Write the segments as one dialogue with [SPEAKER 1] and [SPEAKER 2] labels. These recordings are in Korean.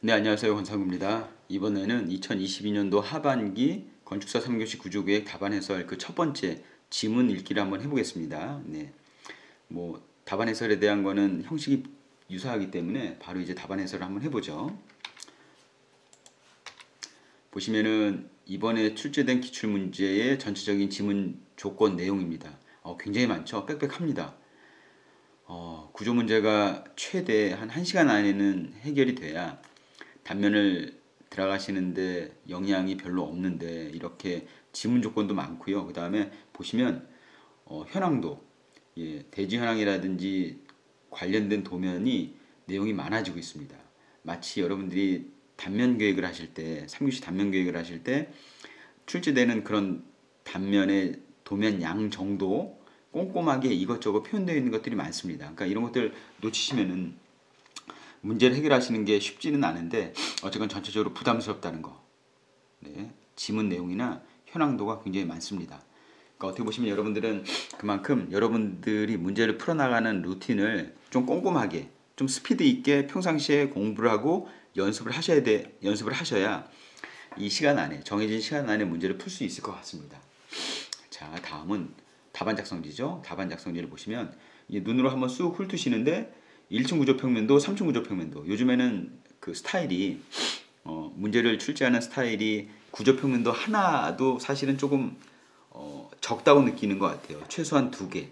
[SPEAKER 1] 네, 안녕하세요. 권상구입니다. 이번에는 2022년도 하반기 건축사 3교시 구조계획 답안 해설 그 첫 번째 지문 읽기를 한번 해보겠습니다. 네, 뭐 답안 해설에 대한 거는 형식이 유사하기 때문에 바로 이제 답안 해설을 한번 해보죠. 보시면은 이번에 출제된 기출문제의 전체적인 지문 조건 내용입니다. 굉장히 많죠. 빽빽합니다. 구조 문제가 최대 한 1시간 안에는 해결이 돼야 단면을 들어가시는데 영향이 별로 없는데 이렇게 지문 조건도 많고요. 그 다음에 보시면 현황도, 대지 현황이라든지 관련된 도면이 내용이 많아지고 있습니다. 마치 여러분들이 단면 계획을 하실 때, 3교시 단면 계획을 하실 때 출제되는 그런 단면의 도면 양 정도 꼼꼼하게 이것저것 표현되어 있는 것들이 많습니다. 그러니까 이런 것들 놓치시면은 문제를 해결하시는 게 쉽지는 않은데 어쨌건 전체적으로 부담스럽다는 거. 네, 지문 내용이나 현황도가 굉장히 많습니다. 그러니까 어떻게 보시면 여러분들은 그만큼 여러분들이 문제를 풀어나가는 루틴을 좀 꼼꼼하게, 좀 스피드 있게 평상시에 공부를 하고 연습을 하셔야 이 시간 안에, 정해진 시간 안에 문제를 풀 수 있을 것 같습니다. 자, 다음은 답안 작성지죠. 답안 작성지를 보시면 눈으로 한번 쑥 훑으시는데 1층 구조평면도, 3층 구조평면도. 요즘에는 그 스타일이 문제를 출제하는 스타일이 구조평면도 하나도 사실은 조금 적다고 느끼는 것 같아요. 최소한 2개.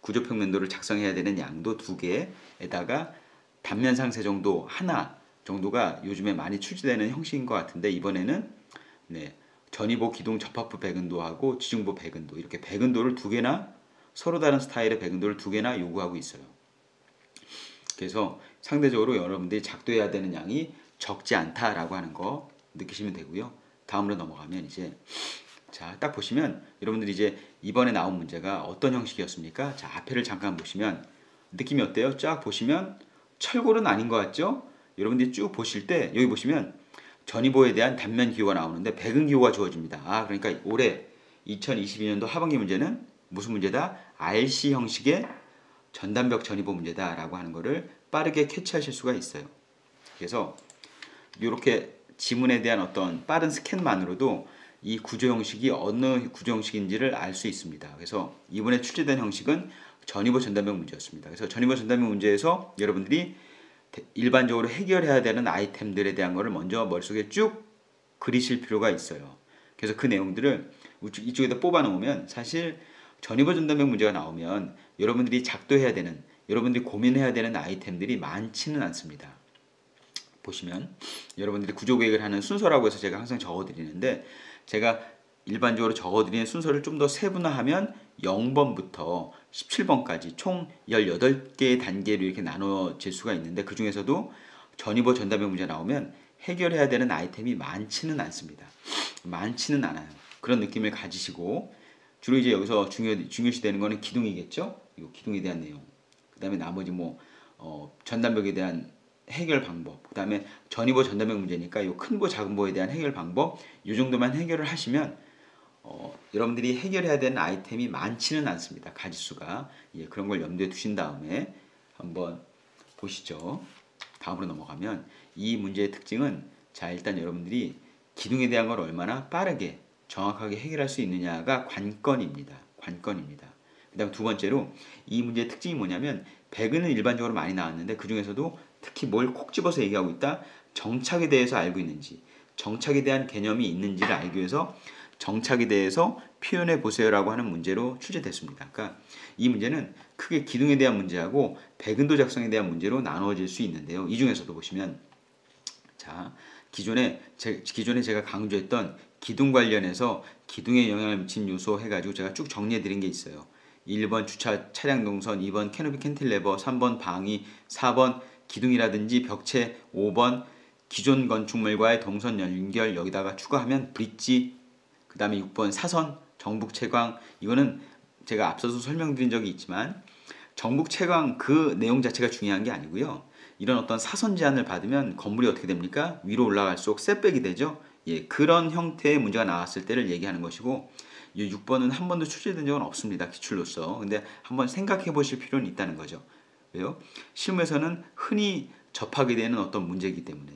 [SPEAKER 1] 구조평면도를 작성해야 되는 양도 2개에다가 단면 상세 정도 하나 정도가 요즘에 많이 출제되는 형식인 것 같은데 이번에는 전이보 기둥 접합부 백은도하고 지중보 백은도 이렇게 백은도를 2개나 서로 다른 스타일의 백은도를 2개나 요구하고 있어요. 그래서 상대적으로 여러분들이 작도해야 되는 양이 적지 않다라고 하는 거 느끼시면 되고요. 다음으로 넘어가면 이제 자, 딱 보시면 여러분들이 이제 이번에 나온 문제가 어떤 형식이었습니까? 자, 앞에를 잠깐 보시면 느낌이 어때요? 쫙 보시면 철골은 아닌 것 같죠? 여러분들이 쭉 보실 때 여기 보시면 전이보에 대한 단면 기호가 나오는데 백은 기호가 주어집니다. 그러니까 올해 2022년도 하반기 문제는 무슨 문제다? RC 형식의 전단벽 전이보 문제다라고 하는 거를 빠르게 캐치하실 수가 있어요. 그래서 이렇게 지문에 대한 어떤 빠른 스캔만으로도 이 구조 형식이 어느 구조 형식인지를 알 수 있습니다. 그래서 이번에 출제된 형식은 전이보 전단벽 문제였습니다. 그래서 전이보 전단벽 문제에서 여러분들이 일반적으로 해결해야 되는 아이템들에 대한 거를 먼저 머릿속에 쭉 그리실 필요가 있어요. 그래서 그 내용들을 이쪽에다 뽑아 놓으면 사실 전이보 전단벽 문제가 나오면 여러분들이 작도해야 되는, 여러분들이 고민해야 되는 아이템들이 많지는 않습니다. 보시면 여러분들이 구조계획을 하는 순서라고 해서 제가 항상 적어드리는데 제가 일반적으로 적어드리는 순서를 좀 더 세분화하면 0번부터 17번까지 총 18개의 단계로 이렇게 나눠질 수가 있는데 그 중에서도 전이보 전단벽 문제 나오면 해결해야 되는 아이템이 많지는 않습니다. 많지는 않아요. 그런 느낌을 가지시고 주로 이제 여기서 중요시 되는 거는 기둥이겠죠? 이 기둥에 대한 내용. 그 다음에 나머지 전단벽에 대한 해결 방법. 그 다음에 전이보 전단벽 문제니까 이 큰보 작은보에 대한 해결 방법. 이 정도만 해결을 하시면 여러분들이 해결해야 되는 아이템이 많지는 않습니다. 가지수가. 그런 걸 염두에 두신 다음에 한번 보시죠. 다음으로 넘어가면 이 문제의 특징은 자 일단 여러분들이 기둥에 대한 걸 얼마나 빠르게 정확하게 해결할 수 있느냐가 관건입니다. 관건입니다. 그 다음 두 번째로 이 문제의 특징이 뭐냐면 백은은 일반적으로 많이 나왔는데 그 중에서도 특히 뭘 콕 집어서 얘기하고 있다? 정착에 대해서 알고 있는지, 정착에 대한 개념이 있는지를 알기 위해서 정착에 대해서 표현해 보세요라고 하는 문제로 출제됐습니다. 그러니까 이 문제는 크게 기둥에 대한 문제하고 백은도 작성에 대한 문제로 나누어질 수 있는데요. 이 중에서도 보시면 자 기존에 제가 강조했던 기둥 관련해서 기둥에 영향을 미친 요소 해가지고 제가 쭉 정리해 드린 게 있어요. 1번 주차 차량 동선, 2번 캐노피 캔틸레버, 3번 방위, 4번 기둥이라든지 벽체, 5번 기존 건축물과의 동선 연결 여기다가 추가하면 브릿지, 그 다음에 6번 사선, 정북 채광. 이거는 제가 앞서서 설명드린 적이 있지만 정북 채광 그 내용 자체가 중요한 게 아니고요. 이런 어떤 사선 제한을 받으면 건물이 어떻게 됩니까? 위로 올라갈수록 셋백이 되죠. 그런 형태의 문제가 나왔을 때를 얘기하는 것이고 이 6번은 한 번도 출제된 적은 없습니다. 기출로서. 근데 한번 생각해 보실 필요는 있다는 거죠. 왜요? 실무에서는 흔히 접하게 되는 어떤 문제이기 때문에.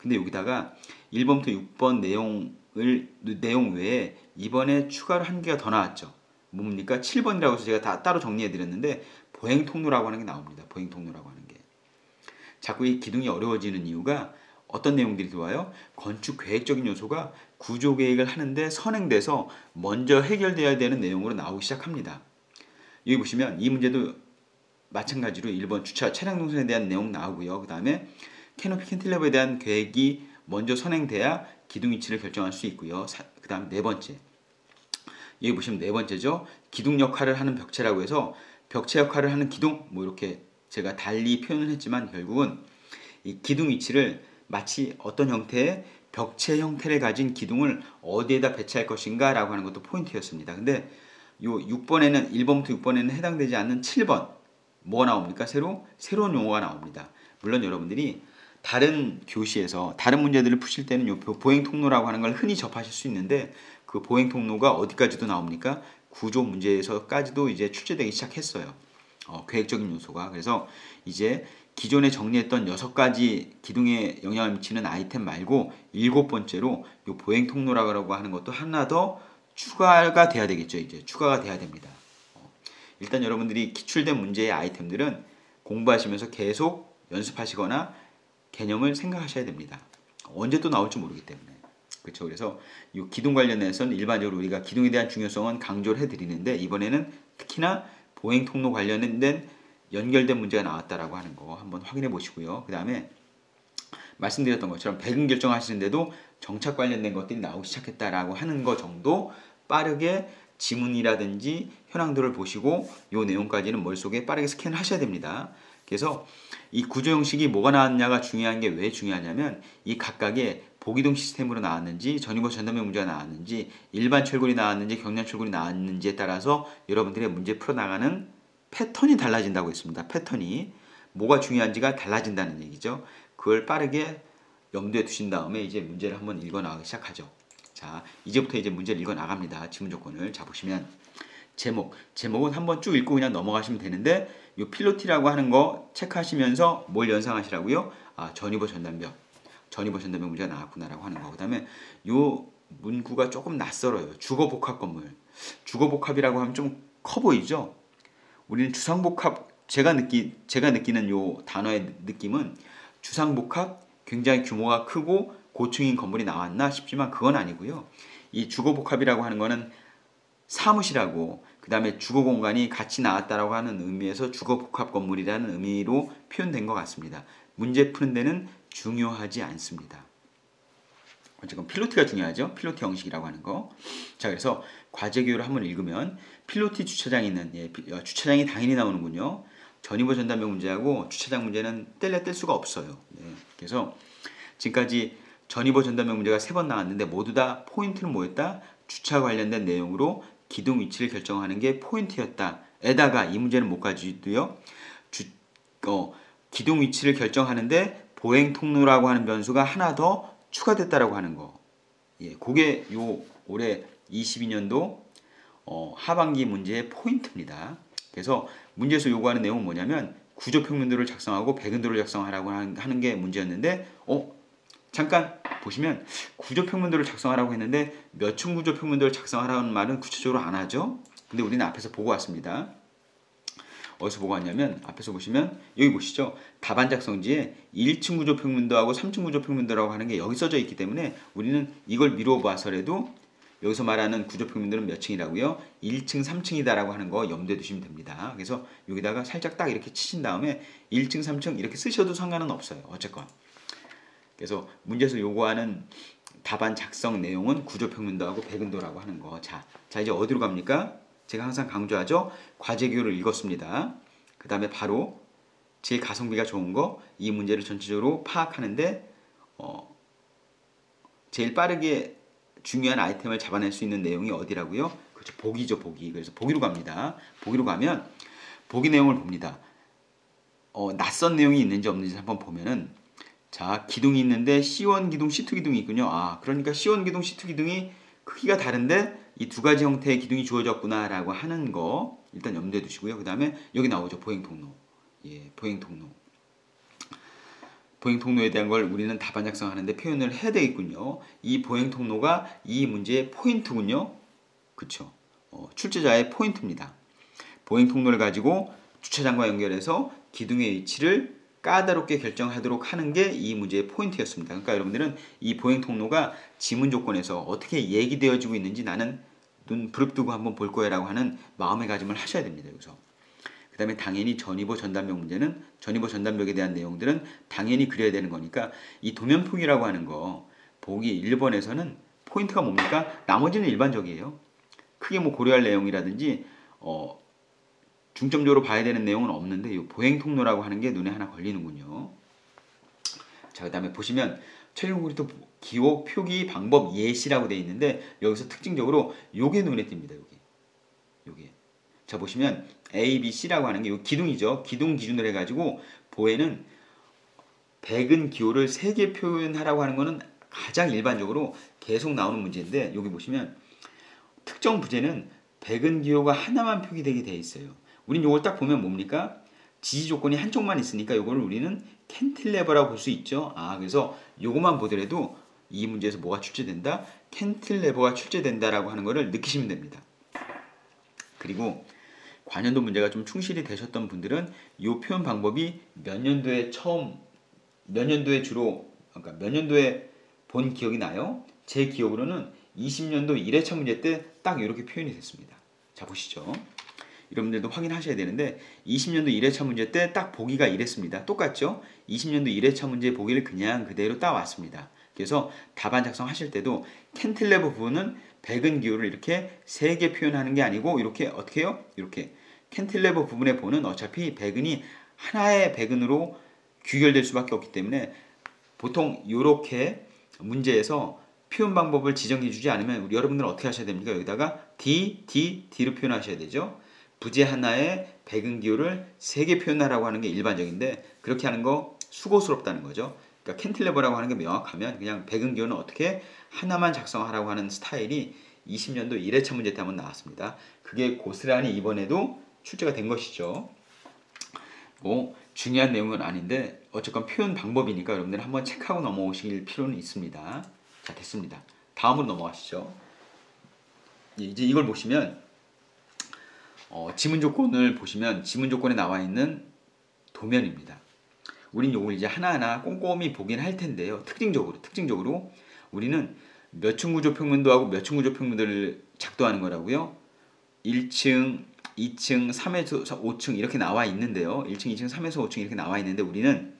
[SPEAKER 1] 근데 여기다가 1번부터 6번 내용 외에 이번에 추가로 한 개가 더 나왔죠. 뭡니까? 7번이라고 해서 제가 다 따로 정리해 드렸는데 보행 통로라고 하는 게 나옵니다. 보행 통로라고 하는 게. 자꾸 이 기둥이 어려워지는 이유가 어떤 내용들이 들어와요? 건축 계획적인 요소가 구조 계획을 하는데 선행돼서 먼저 해결돼야 되는 내용으로 나오기 시작합니다. 여기 보시면 이 문제도 마찬가지로 1번 주차 차량 동선에 대한 내용 나오고요. 그 다음에 캐노피 캔틸레버에 대한 계획이 먼저 선행돼야 기둥 위치를 결정할 수 있고요. 그 다음 네 번째. 여기 보시면 네 번째죠. 기둥 역할을 하는 벽체라고 해서 벽체 역할을 하는 기둥, 뭐 이렇게 제가 달리 표현을 했지만 결국은 이 기둥 위치를 마치 어떤 형태의 벽체 형태를 가진 기둥을 어디에다 배치할 것인가 라고 하는 것도 포인트였습니다. 근데 요 6번에는 1번부터 6번에는 해당되지 않는 7번 뭐가 나옵니까? 새로운 용어가 나옵니다. 물론 여러분들이 다른 교시에서 다른 문제들을 푸실 때는 요 보행 통로라고 하는 걸 흔히 접하실 수 있는데 그 보행 통로가 어디까지도 나옵니까? 구조 문제에서까지도 이제 출제되기 시작했어요. 계획적인 요소가. 그래서 이제 기존에 정리했던 6가지 기둥에 영향을 미치는 아이템 말고 7번째로 요 보행 통로라고 하는 것도 하나 더 추가가 돼야 되겠죠. 이제 추가가 돼야 됩니다. 일단 여러분들이 기출된 문제의 아이템들은 공부하시면서 계속 연습하시거나 개념을 생각하셔야 됩니다. 언제 또 나올지 모르기 때문에. 그렇죠. 그래서 이 기둥 관련해서는 일반적으로 우리가 기둥에 대한 중요성은 강조를 해드리는데 이번에는 특히나 보행 통로 관련된 연결된 문제가 나왔다라고 하는 거 한번 확인해 보시고요. 그 다음에 말씀드렸던 것처럼 배근 결정하시는데도 정착 관련된 것들이 나오기 시작했다라고 하는 거 정도 빠르게 지문이라든지 현황들을 보시고 이 내용까지는 머릿속에 빠르게 스캔을 하셔야 됩니다. 그래서 이 구조 형식이 뭐가 나왔냐가 중요한 게 왜 중요하냐면 이 각각의 보기동 시스템으로 나왔는지 전이버 전담형 문제가 나왔는지 일반 철골이 나왔는지 경량 철골이 나왔는지에 따라서 여러분들의 문제 풀어나가는 패턴이 달라진다고 했습니다. 패턴이 뭐가 중요한지가 달라진다는 얘기죠. 그걸 빠르게 염두에 두신 다음에 이제 문제를 한번 읽어 나가기 시작하죠. 자, 이제부터 이제 문제를 읽어 나갑니다. 지문 조건을. 자, 보시면 제목은 한번 쭉 읽고 그냥 넘어가시면 되는데 이 필로티라고 하는 거 체크하시면서 뭘 연상하시라고요? 전이버 전담벽 문제가 나왔구나라고 하는 거. 그 다음에 요 문구가 조금 낯설어요. 주거복합 건물. 주거복합이라고 하면 좀 커 보이죠? 우리는 주상복합, 제가 느끼는 요 단어의 느낌은 주상복합, 굉장히 규모가 크고 고층인 건물이 나왔나 싶지만 그건 아니고요. 이 주거복합이라고 하는 거는 사무실하고 그 다음에 주거공간이 같이 나왔다라고 하는 의미에서 주거복합 건물이라는 의미로 표현된 것 같습니다. 문제 푸는 데는 중요하지 않습니다. 어쨌건 필로티가 중요하죠. 필로티 형식이라고 하는 거. 자, 그래서 과제 교요를 한번 읽으면 필로티 주차장이 있는 주차장이 당연히 나오는군요. 전이버 전담형 문제하고 주차장 문제는 뗄 수가 없어요. 그래서 지금까지 전이버 전담형 문제가 3번 나왔는데 모두 다 포인트는 뭐였다? 주차 관련된 내용으로 기둥 위치를 결정하는 게 포인트였다. 에다가 이 문제는 뭐까지도요? 기둥 위치를 결정하는데 보행 통로라고 하는 변수가 하나 더 추가됐다라고 하는 거. 그게 요 올해 22년도 하반기 문제의 포인트입니다. 그래서 문제에서 요구하는 내용은 뭐냐면 구조평면도를 작성하고 배근도를 작성하라고 하는 게 문제였는데 잠깐 보시면 구조평면도를 작성하라고 했는데 몇 층 구조평면도를 작성하라는 말은 구체적으로 안 하죠. 근데 우리는 앞에서 보고 왔습니다. 어디서 보고 왔냐면 앞에서 보시면 여기 보시죠. 답안 작성지에 1층 구조평면도하고 3층 구조평면도라고 하는 게 여기 써져 있기 때문에 우리는 이걸 미루어 봐서라도 여기서 말하는 구조평면도는 몇 층이라고요? 1층, 3층이다라고 하는 거 염두에 두시면 됩니다. 그래서 여기다가 살짝 딱 이렇게 치신 다음에 1층, 3층 이렇게 쓰셔도 상관은 없어요. 어쨌건. 그래서 문제에서 요구하는 답안 작성 내용은 구조평면도하고 배근도라고 하는 거. 자 이제 어디로 갑니까? 제가 항상 강조하죠. 과제 교요를 읽었습니다. 그 다음에 바로 제일 가성비가 좋은 거, 이 문제를 전체적으로 파악하는데 제일 빠르게 중요한 아이템을 잡아낼 수 있는 내용이 어디라고요? 그렇죠. 보기죠, 보기. 그래서 보기로 갑니다. 보기로 가면 보기 내용을 봅니다. 낯선 내용이 있는지 없는지 한번 보면은 자, 기둥이 있는데 C1 기둥, C2 기둥이 있군요. 그러니까 C1 기둥, C2 기둥이 크기가 다른데 이 두 가지 형태의 기둥이 주어졌구나라고 하는 거 일단 염두에 두시고요. 그 다음에 여기 나오죠. 보행 통로. 보행 통로. 보행 통로에 대한 걸 우리는 답안 작성하는데 표현을 해야 되겠군요. 이 보행 통로가 이 문제의 포인트군요. 그쵸? 출제자의 포인트입니다. 보행 통로를 가지고 주차장과 연결해서 기둥의 위치를 까다롭게 결정하도록 하는 게 이 문제의 포인트였습니다. 그러니까 여러분들은 이 보행 통로가 지문 조건에서 어떻게 얘기되어지고 있는지 나는 눈 부릅뜨고 한번 볼 거야 라고 하는 마음의가짐을 하셔야 됩니다. 여기서. 그 다음에 당연히 전이보 전단벽 문제는 전이보 전단벽에 대한 내용들은 당연히 그려야 되는 거니까 이 도면폭이라고 하는 거 보기 1번에서는 포인트가 뭡니까? 나머지는 일반적이에요. 크게 뭐 고려할 내용이라든지 중점적으로 봐야 되는 내용은 없는데 이 보행 통로라고 하는 게 눈에 하나 걸리는군요. 자, 그 다음에 보시면 천연콘크리트 기호 표기 방법 예시라고 되어 있는데 여기서 특징적으로 요게 눈에 띕니다. 요게. 자, 보시면 A, B, C라고 하는 게 요 기둥이죠. 기둥 기준으로 해가지고 보에는 백은 기호를 3개 표현하라고 하는 거는 가장 일반적으로 계속 나오는 문제인데 여기 보시면 특정 부재는 백은 기호가 하나만 표기되게 되어 있어요. 우린 요걸 딱 보면 뭡니까? 지지 조건이 한쪽만 있으니까 요걸 우리는 캔틸레버라고 볼 수 있죠. 그래서 요것만 보더라도 이 문제에서 뭐가 출제된다? 캔틸레버가 출제된다라고 하는 거를 느끼시면 됩니다. 그리고 관연도 문제가 좀 충실히 되셨던 분들은 이 표현 방법이 몇 년도에 주로, 그러니까 몇 년도에 본 기억이 나요? 제 기억으로는 20년도 1회차 문제 때 딱 이렇게 표현이 됐습니다. 자, 보시죠. 여러분들도 확인하셔야 되는데 20년도 1회차 문제 때 딱 보기가 이랬습니다. 똑같죠? 20년도 1회차 문제 보기를 그냥 그대로 따왔습니다. 그래서 답안 작성하실 때도 캔틸레버 부분은 백은 기호를 이렇게 3개 표현하는 게 아니고 이렇게 어떻게 해요? 이렇게 캔틸레버 부분의 보는 어차피 백은이 하나의 백은으로 귀결될 수밖에 없기 때문에 보통 이렇게 문제에서 표현 방법을 지정해 주지 않으면 우리 여러분들은 어떻게 하셔야 됩니까? 여기다가 D로 표현하셔야 되죠. 부재 하나에 백은 기호를 3개 표현하라고 하는 게 일반적인데 그렇게 하는 거 수고스럽다는 거죠. 그러니까 캔틸레버라고 하는 게 명확하면 그냥 백은 기호는 어떻게 하나만 작성하라고 하는 스타일이 20년도 1회차 문제 때 한번 나왔습니다. 그게 고스란히 이번에도 출제가 된 것이죠. 뭐 중요한 내용은 아닌데 어쨌건 표현 방법이니까 여러분들 한번 체크하고 넘어오실 필요는 있습니다. 자, 됐습니다. 다음으로 넘어가시죠. 이제 이걸 보시면 지문 조건을 보시면 지문 조건에 나와 있는 도면입니다. 우린 요걸 이제 하나하나 꼼꼼히 보긴 할 텐데요. 특징적으로 우리는 몇 층 구조 평면도하고 몇 층 구조 평면도를 작도하는 거라고요. 1층, 2층, 3에서 5층 이렇게 나와 있는데요. 1층, 2층, 3에서 5층 이렇게 나와 있는데 우리는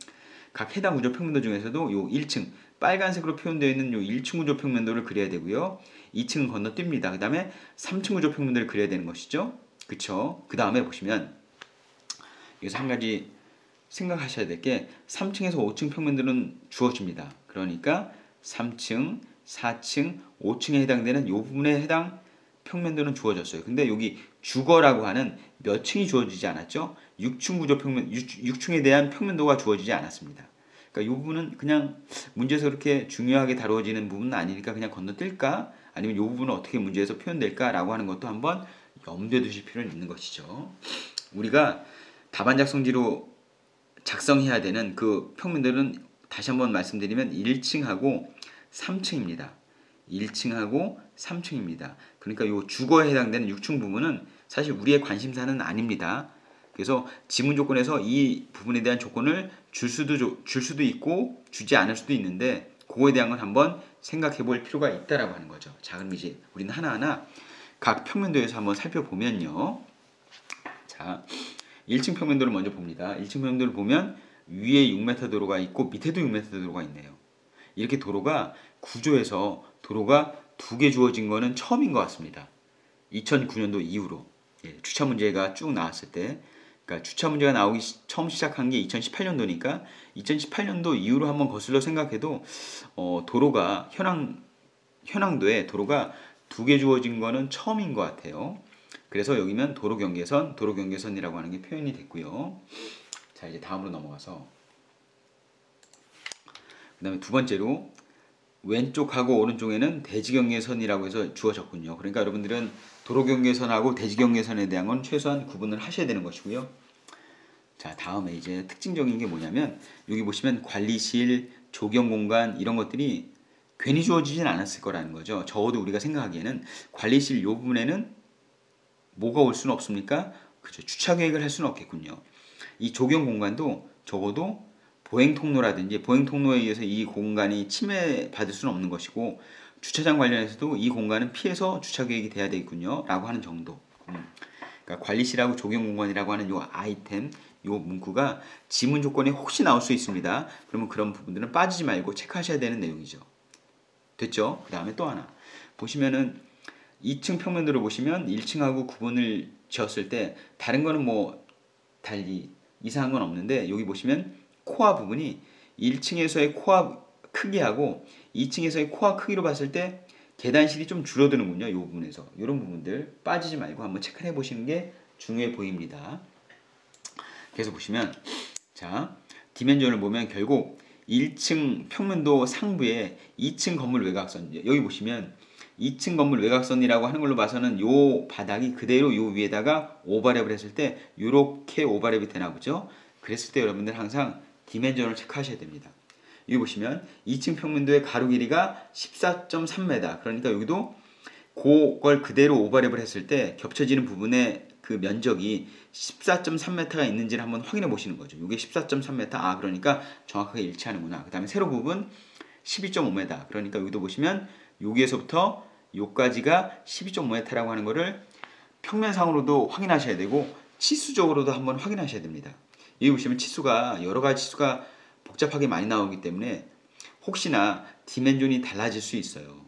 [SPEAKER 1] 각 해당 구조 평면도 중에서도 요 1층 빨간색으로 표현되어 있는 요 1층 구조 평면도를 그려야 되고요. 2층은 건너뜁니다. 그 다음에 3층 구조 평면도를 그려야 되는 것이죠. 그쵸? 그 다음에 보시면 여기서 한 가지 생각하셔야 될 게 3층에서 5층 평면들은 주어집니다. 그러니까 3층, 4층, 5층에 해당되는 이 부분에 해당 평면들은 주어졌어요. 근데 여기 주거라고 하는 몇 층이 주어지지 않았죠? 6층 구조 평면, 6층에 대한 평면도가 주어지지 않았습니다. 그러니까 이 부분은 그냥 문제에서 그렇게 중요하게 다루어지는 부분은 아니니까 그냥 건너뛸까? 아니면 이 부분은 어떻게 문제에서 표현될까라고 하는 것도 한번 염두에 두실 필요는 있는 것이죠. 우리가 답안 작성지로 작성해야 되는 그 평면들은 다시 한번 말씀드리면 1층하고 3층입니다. 1층하고 3층입니다. 그러니까 이 주거에 해당되는 6층 부분은 사실 우리의 관심사는 아닙니다. 그래서 지문 조건에서 이 부분에 대한 조건을 줄 수도 있고 주지 않을 수도 있는데 그거에 대한 건 한번 생각해 볼 필요가 있다라고 하는 거죠. 자, 그럼 이제 우리는 하나하나 각 평면도에서 한번 살펴보면요. 자, 1층 평면도를 먼저 봅니다. 1층 평면도를 보면 위에 6m 도로가 있고 밑에도 6m 도로가 있네요. 이렇게 도로가 구조에서 도로가 2개 주어진 거는 처음인 것 같습니다. 2009년도 이후로 주차 문제가 쭉 나왔을 때, 그러니까 주차 문제가 나오기 처음 시작한 게 2018년도니까 2018년도 이후로 한번 거슬러 생각해도 도로가 현황도에 도로가 2개 주어진 거는 처음인 것 같아요. 그래서 여기면 도로경계선이라고 하는 게 표현이 됐고요. 자, 이제 다음으로 넘어가서 그 다음에 두 번째로 왼쪽하고 오른쪽에는 대지경계선이라고 해서 주어졌군요. 그러니까 여러분들은 도로경계선하고 대지경계선에 대한 건 최소한 구분을 하셔야 되는 것이고요. 자, 다음에 이제 특징적인 게 뭐냐면 여기 보시면 관리실, 조경 공간 이런 것들이 괜히 주어지진 않았을 거라는 거죠. 적어도 우리가 생각하기에는 관리실 이 부분에는 뭐가 올 수는 없습니까? 그죠. 주차 계획을 할 수는 없겠군요. 이 조경 공간도 적어도 보행 통로라든지 보행 통로에 의해서 이 공간이 침해받을 수는 없는 것이고 주차장 관련해서도 이 공간은 피해서 주차 계획이 돼야 되겠군요. 라고 하는 정도. 그러니까 관리실하고 조경 공간이라고 하는 요 아이템, 요 문구가 지문 조건에 혹시 나올 수 있습니다. 그러면 그런 부분들은 빠지지 말고 체크하셔야 되는 내용이죠. 됐죠? 그 다음에 또 하나. 보시면은 2층 평면도를 보시면 1층하고 구분을 지었을 때 다른 거는 뭐 달리 이상한 건 없는데 여기 보시면 코아 부분이 1층에서의 코아 크기하고 2층에서의 코아 크기로 봤을 때 계단실이 좀 줄어드는군요. 이 부분에서. 이런 부분들 빠지지 말고 한번 체크해 보시는 게 중요해 보입니다. 그래서 보시면 자, 디멘전을 보면 결국 1층 평면도 상부에 2층 건물 외곽선 여기 보시면 2층 건물 외곽선이라고 하는 걸로 봐서는 요 바닥이 그대로 요 위에다가 오버랩을 했을 때 요렇게 오버랩이 되나 보죠. 그랬을 때 여러분들 항상 디멘전을 체크하셔야 됩니다. 여기 보시면 2층 평면도의 가로 길이가 14.3m 그러니까 여기도 그걸 그대로 오버랩을 했을 때 겹쳐지는 부분의 그 면적이 14.3m가 있는지를 한번 확인해 보시는 거죠. 이게 14.3m 아 그러니까 정확하게 일치하는구나. 그 다음에 세로 부분 12.5m 그러니까 여기도 보시면 여기에서부터 여기까지가 12.5m라고 하는 거를 평면상으로도 확인하셔야 되고 치수적으로도 한번 확인하셔야 됩니다. 여기 보시면 치수가 여러 가지 치수가 복잡하게 많이 나오기 때문에 혹시나 디멘전이 달라질 수 있어요.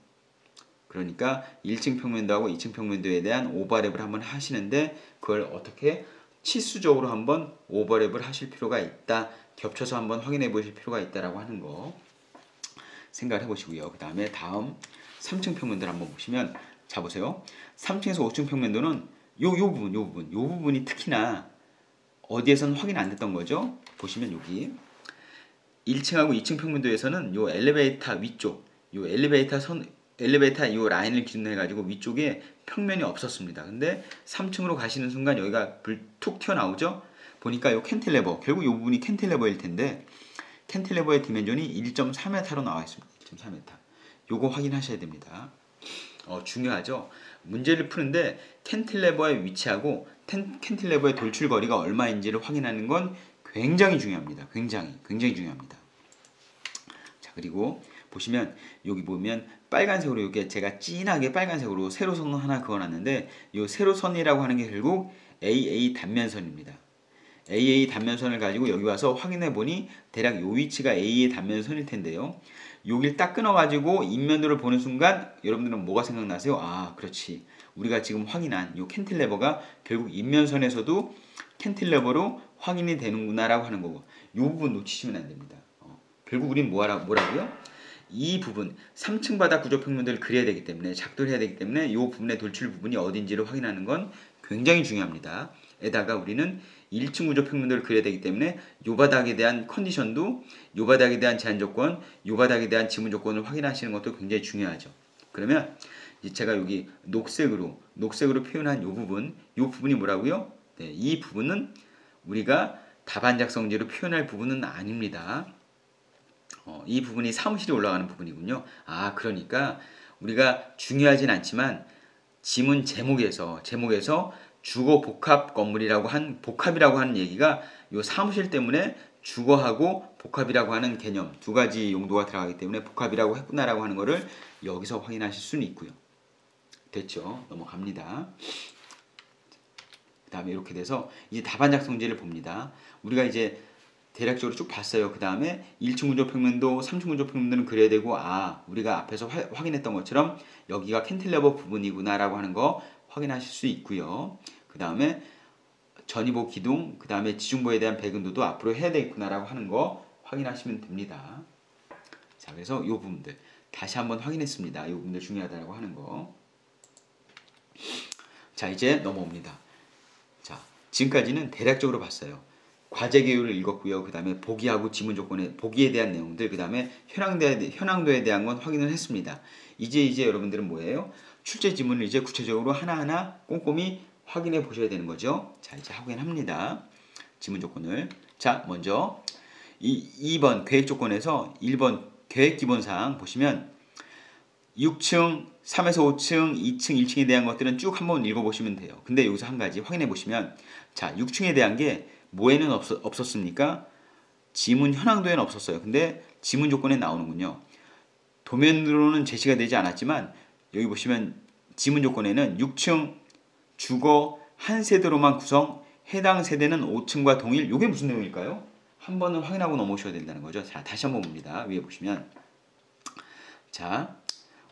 [SPEAKER 1] 그러니까 1층 평면도하고 2층 평면도에 대한 오버랩을 한번 하시는데 그걸 어떻게 치수적으로 한번 오버랩을 하실 필요가 있다. 겹쳐서 한번 확인해 보실 필요가 있다라고 하는 거 생각을 해보시고요. 그 다음에 다음 3층 평면도를 한번 보시면 자 보세요. 3층에서 5층 평면도는 요 부분이 특히나 어디에서는 확인 안 됐던 거죠. 보시면 여기 1층하고 2층 평면도에서는 요 엘리베이터 위쪽, 요 엘리베이터 요 라인을 기준으로 해가지고 위쪽에 평면이 없었습니다. 근데 3층으로 가시는 순간 여기가 불 툭 튀어나오죠. 보니까 요 캔틸레버, 결국 요 부분이 캔틸레버일 텐데 캔틸레버의 디멘전이 1.4m로 나와 있습니다. 1.4m. 요거 확인하셔야 됩니다. 중요하죠. 문제를 푸는데 캔틸레버의 위치하고 캔틸레버의 돌출거리가 얼마인지를 확인하는 건 굉장히 중요합니다. 굉장히 중요합니다. 자, 그리고 보시면 여기 보면 빨간색으로 이렇게 제가 진하게 빨간색으로 세로선을 하나 그어놨는데 이 세로선이라고 하는 게 결국 AA 단면선입니다. AA 단면선을 가지고 여기 와서 확인해 보니 대략 요 위치가 A의 단면선일 텐데요. 여길 딱 끊어가지고 인면도를 보는 순간 여러분들은 뭐가 생각나세요? 아, 그렇지. 우리가 지금 확인한 요 캔틸레버가 결국 인면선에서도 캔틸레버로 확인이 되는구나 라고 하는 거고 요 부분 놓치시면 안 됩니다. 결국 우린 뭐라고요? 이 부분 3층 바닥 구조 평면도를 그려야 되기 때문에 작도를 해야 되기 때문에 이 부분의 돌출 부분이 어딘지를 확인하는 건 굉장히 중요합니다. 에다가 우리는 1층 구조 평면도를 그려야 되기 때문에 요 바닥에 대한 컨디션도 요 바닥에 대한 제한 조건, 요 바닥에 대한 지문 조건을 확인하시는 것도 굉장히 중요하죠. 그러면 제가 여기 녹색으로 표현한 요 부분이 뭐라고요? 네, 이 부분은 우리가 답안 작성지로 표현할 부분은 아닙니다. 이 부분이 사무실에 올라가는 부분이군요. 아, 그러니까 우리가 중요하진 않지만 지문 제목에서 주거 복합 건물이라고 한 복합이라고 하는 얘기가 요 사무실 때문에 주거하고 복합이라고 하는 개념 두 가지 용도가 들어가기 때문에 복합이라고 했구나라고 하는 거를 여기서 확인하실 수는 있고요. 됐죠? 넘어갑니다. 그 다음에 이렇게 돼서 이제 답안 작성지를 봅니다. 우리가 이제 대략적으로 쭉 봤어요. 그 다음에 1층 구조 평면도, 3층 구조 평면도는 그려야 되고 아, 우리가 앞에서 확인했던 것처럼 여기가 캔틸레버 부분이구나 라고 하는 거 확인하실 수 있고요. 그 다음에 전이보 기둥, 그 다음에 지중보에 대한 배근도도 앞으로 해야 되겠구나 라고 하는 거 확인하시면 됩니다. 자, 그래서 이 부분들 다시 한번 확인했습니다. 이 부분들 중요하다고 하는 거. 자, 이제 넘어옵니다. 자, 지금까지는 대략적으로 봤어요. 과제 개요를 읽었고요. 그 다음에 보기하고 지문 조건의 보기에 대한 내용들, 그 다음에 현황도에 대한 건 확인을 했습니다. 이제 여러분들은 뭐예요? 출제 지문을 이제 구체적으로 하나하나 꼼꼼히 확인해 보셔야 되는 거죠. 자, 이제 확인합니다. 지문 조건을. 자, 먼저 2번 계획 조건에서 1번 계획 기본사항 보시면 6층, 3에서 5층, 2층, 1층에 대한 것들은 쭉 한번 읽어보시면 돼요. 근데 여기서 한 가지 확인해 보시면, 자, 6층에 대한 게 뭐에는 없었습니까? 지문 현황도에는 없었어요. 근데 지문 조건에 나오는군요. 도면으로는 제시가 되지 않았지만 여기 보시면 지문 조건에는 6층 주거 한 세대로만 구성, 해당 세대는 5층과 동일. 이게 무슨 내용일까요? 한 번은 확인하고 넘어오셔야 된다는 거죠. 자, 다시 한번 봅니다. 위에 보시면, 자,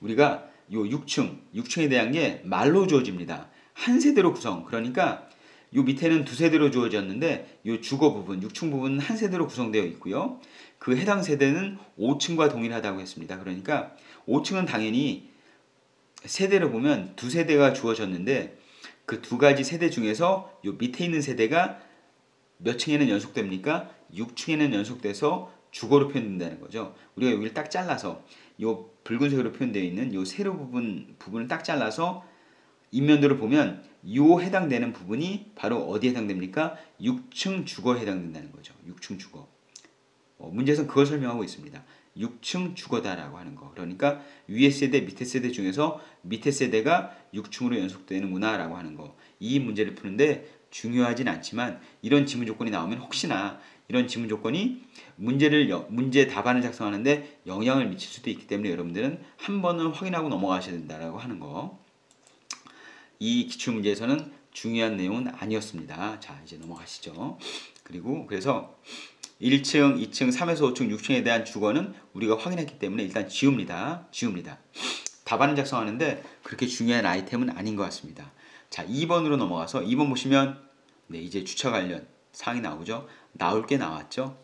[SPEAKER 1] 우리가 요 6층에 대한 게 말로 주어집니다. 한 세대로 구성. 그러니까 요 밑에는 두 세대로 주어졌는데 요 주거 부분, 6층 부분은 한 세대로 구성되어 있고요. 그 해당 세대는 5층과 동일하다고 했습니다. 그러니까 5층은 당연히 세대로 보면 두 세대가 주어졌는데 그 두 가지 세대 중에서 요 밑에 있는 세대가 몇 층에는 연속됩니까? 6층에는 연속돼서 주거로 표현된다는 거죠. 우리가 여기를 딱 잘라서 요 붉은색으로 표현되어 있는 요 세로 부분을 딱 잘라서 인면도를 보면 요 해당되는 부분이 바로 어디에 해당됩니까? 6층 주거에 해당된다는 거죠. 6층 주거. 문제에서는 그걸 설명하고 있습니다. 6층 주거다라고 하는 거. 그러니까 위에 세대, 밑에 세대 중에서 밑에 세대가 6층으로 연속되는구나 라고 하는 거. 이 문제를 푸는데 중요하진 않지만 이런 지문 조건이 나오면 혹시나 이런 지문 조건이 문제 답안을 작성하는데 영향을 미칠 수도 있기 때문에 여러분들은 한 번은 확인하고 넘어가셔야 된다라고 하는 거. 이 기출문제에서는 중요한 내용은 아니었습니다. 자, 이제 넘어가시죠. 그래서 1층, 2층, 3에서 5층, 6층에 대한 주거는 우리가 확인했기 때문에 일단 지웁니다. 답안을 작성하는데 그렇게 중요한 아이템은 아닌 것 같습니다. 자, 2번으로 넘어가서 2번 보시면 이제 주차 관련 사항이 나오죠. 나올 게 나왔죠.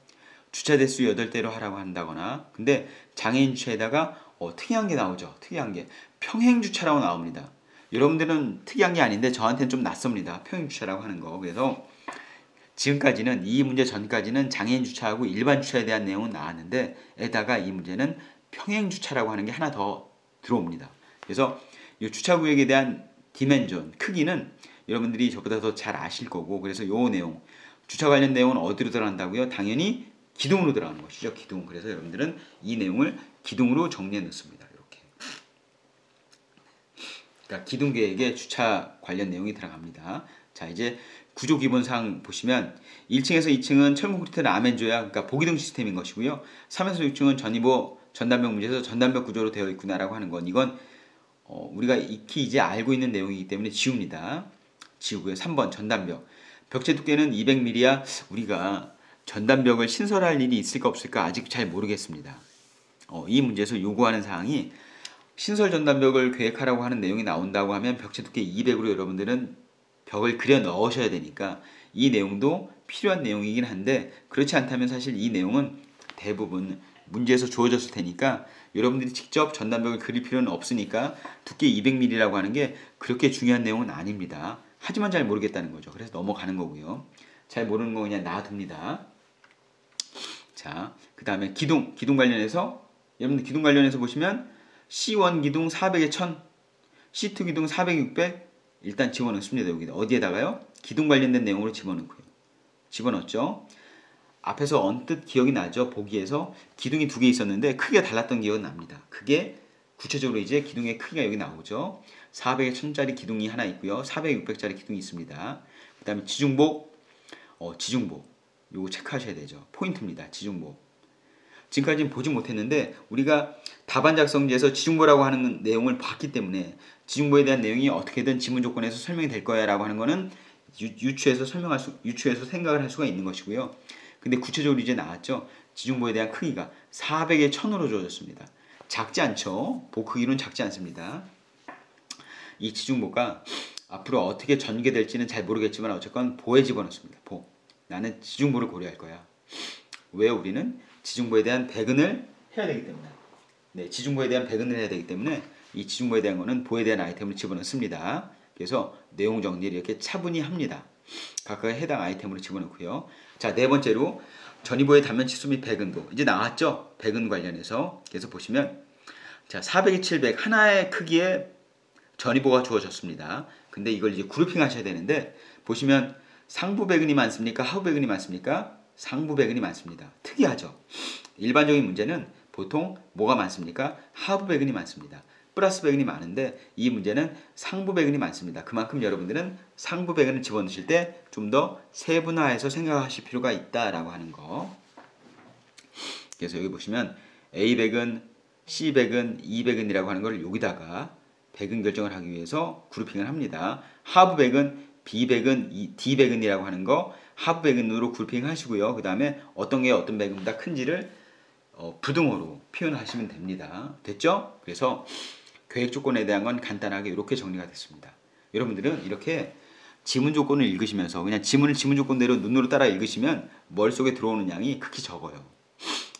[SPEAKER 1] 주차 대수 8대로 하라고 한다거나, 근데 장애인 주차에다가 특이한 게 나오죠. 특이한 게 평행 주차라고 나옵니다. 여러분들은 특이한 게 아닌데 저한테는 좀 낯섭니다. 평행 주차라고 하는 거. 그래서 지금까지는 이 문제 전까지는 장애인 주차하고 일반 주차에 대한 내용은 나왔는데 에다가 이 문제는 평행 주차라고 하는 게 하나 더 들어옵니다. 그래서 이 주차 구역에 대한 디멘전, 크기는 여러분들이 저보다 더 잘 아실 거고, 그래서 요 내용, 주차 관련 내용은 어디로 들어간다고요? 당연히 기둥으로 들어가는 것이죠. 기둥. 그래서 여러분들은 이 내용을 기둥으로 정리해 놓습니다. 이렇게. 그러니까 기둥 계획에 주차 관련 내용이 들어갑니다. 자, 이제 구조 기본사항 보시면 1층에서 2층은 철문 콘크리트 라멘조약, 그러니까 보기등 시스템인 것이고요. 3에서 6층은 전이보 전단벽 문제에서 전단벽 구조로 되어 있구나라고 하는 건, 이건 우리가 익히 이제 알고 있는 내용이기 때문에 지웁니다. 지우고요. 3번 전단벽. 벽체 두께는 200mm야. 우리가 전단벽을 신설할 일이 있을까 없을까 아직 잘 모르겠습니다. 이 문제에서 요구하는 사항이 신설 전단벽을 계획하라고 하는 내용이 나온다고 하면 벽체 두께 200으로 여러분들은 벽을 그려 넣으셔야 되니까 이 내용도 필요한 내용이긴 한데, 그렇지 않다면 사실 이 내용은 대부분 문제에서 주어졌을 테니까 여러분들이 직접 전단벽을 그릴 필요는 없으니까 두께 200mm라고 하는 게 그렇게 중요한 내용은 아닙니다. 하지만 잘 모르겠다는 거죠. 그래서 넘어가는 거고요. 잘 모르는 거 그냥 놔둡니다. 자, 그 다음에 기둥 관련해서 여러분들 기둥 관련해서 보시면 C1 기둥 400에 1000, C2 기둥 400, 600 일단 집어넣습니다. 여기 어디에다가요? 기둥 관련된 내용으로 집어넣었죠. 앞에서 언뜻 기억이 나죠. 보기에서 기둥이 두 개 있었는데 크기가 달랐던 기억은 납니다. 그게 구체적으로 이제 기둥의 크기가 여기 나오죠. 400에 1000짜리 기둥이 하나 있고요. 400, 600짜리 기둥이 있습니다. 그 다음에 지중복, 요거 체크하셔야 되죠. 포인트입니다. 지중복. 지금까지는 보지 못했는데 우리가 답안 작성지에서 지중보라고 하는 내용을 봤기 때문에 지중보에 대한 내용이 어떻게든 지문 조건에서 설명이 될 거야 라고 하는 거는 유추해서 생각을 할 수가 있는 것이고요. 근데 구체적으로 이제 나왔죠. 지중보에 대한 크기가 400에 1000으로 주어졌습니다. 작지 않죠. 보 크기로는 작지 않습니다. 이 지중보가 앞으로 어떻게 전개될지는 잘 모르겠지만 어쨌건 보에 집어넣습니다. 보. 나는 지중보를 고려할 거야. 왜? 우리는 지중보에 대한 배근을 해야 되기 때문에. 네, 지중보에 대한 배근을 해야 되기 때문에 이 지중보에 대한 거는 보에 대한 아이템을 집어넣습니다. 그래서 내용 정리를 이렇게 차분히 합니다. 각각의 해당 아이템으로 집어넣고요. 자, 네 번째로 전이보의 단면 치수 및 배근도. 이제 나왔죠? 배근 관련해서. 그래서 보시면 자, 400에 700 하나의 크기의 전이보가 주어졌습니다. 근데 이걸 이제 그룹핑 하셔야 되는데 보시면 상부 배근이 많습니까? 하부 배근이 많습니까? 상부 배근이 많습니다. 특이하죠. 일반적인 문제는 보통 뭐가 많습니까? 하부 배근이 많습니다. 플러스 배근이 많은데 이 문제는 상부 배근이 많습니다. 그만큼 여러분들은 상부 배근을 집어넣으실 때 좀 더 세분화해서 생각하실 필요가 있다라고 하는 거. 그래서 여기 보시면 A 배근, C 배근, E 배근이라고 하는 걸 여기다가 배근 결정을 하기 위해서 그룹핑을 합니다. 하부 배근, B 배근, D 배근이라고 하는 거 하부 배근으로 그룹핑 하시고요. 그 다음에 어떤 게 어떤 배근보다 큰지를 부등호로 표현하시면 됩니다. 됐죠? 그래서 계획 조건에 대한 건 간단하게 이렇게 정리가 됐습니다. 여러분들은 이렇게 지문 조건을 읽으시면서 그냥 지문 조건대로 눈으로 따라 읽으시면 머릿속에 들어오는 양이 극히 적어요.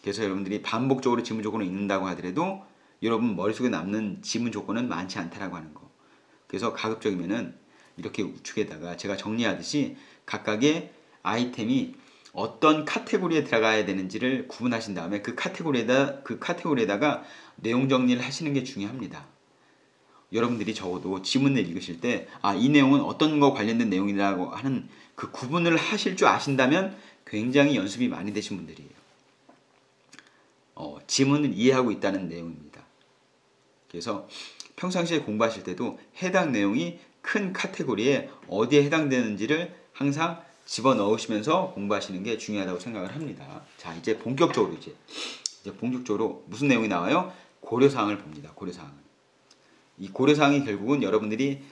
[SPEAKER 1] 그래서 여러분들이 반복적으로 지문 조건을 읽는다고 하더라도 여러분 머릿속에 남는 지문 조건은 많지 않다라고 하는 거. 그래서 가급적이면은 이렇게 우측에다가 제가 정리하듯이 각각의 아이템이 어떤 카테고리에 들어가야 되는지를 구분하신 다음에 그 카테고리에다가 내용 정리를 하시는 게 중요합니다. 여러분들이 적어도 지문을 읽으실 때 이 내용은 어떤 거 관련된 내용이라고 하는 그 구분을 하실 줄 아신다면 굉장히 연습이 많이 되신 분들이에요. 지문을 이해하고 있다는 내용입니다. 그래서 평상시에 공부하실 때도 해당 내용이 큰 카테고리에 어디에 해당되는지를 항상 집어넣으시면서 공부하시는 게 중요하다고 생각을 합니다. 자, 이제 본격적으로 무슨 내용이 나와요? 고려사항을 봅니다. 고려사항을. 이 고려사항이 결국은 여러분들이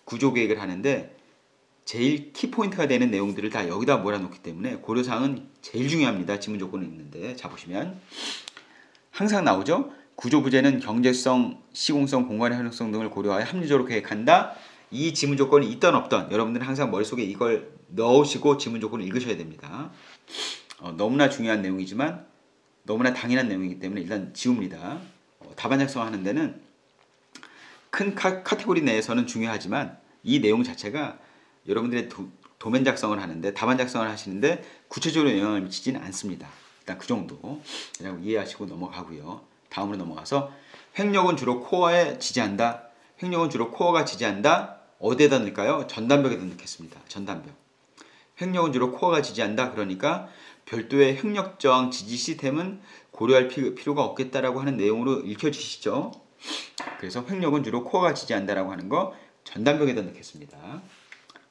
[SPEAKER 1] 구조계획을 하는데 제일 키포인트가 되는 내용들을 다 여기다 몰아놓기 때문에 고려사항은 제일 중요합니다. 지문 조건을 읽는데. 자, 보시면 항상 나오죠. 구조부재는 경제성, 시공성, 공간의 활용성 등을 고려하여 합리적으로 계획한다. 이 지문 조건이 있던 없던 여러분들은 항상 머릿속에 이걸 넣으시고 지문 조건을 읽으셔야 됩니다. 너무나 중요한 내용이지만 너무나 당연한 내용이기 때문에 일단 지웁니다. 답안 작성하는 데는 큰 카테고리 내에서는 중요하지만 이 내용 자체가 여러분들의 도면 작성을 하는데 답안 작성을 하시는데 구체적으로 영향을 미치지는 않습니다. 일단 그 정도 그냥 이해하시고 넘어가고요. 다음으로 넘어가서 횡력은 주로 코어에 지지한다. 횡력은 주로 코어가 지지한다. 어디에다 넣을까요? 전단벽에다 넣겠습니다. 전단벽. 횡력은 주로 코어가 지지한다. 그러니까 별도의 횡력 저항 지지 시스템은 고려할 필요가 없겠다라고 하는 내용으로 읽혀지시죠. 그래서 횡력은 주로 코어가 지지한다라고 하는 거 전단벽에다 넣겠습니다.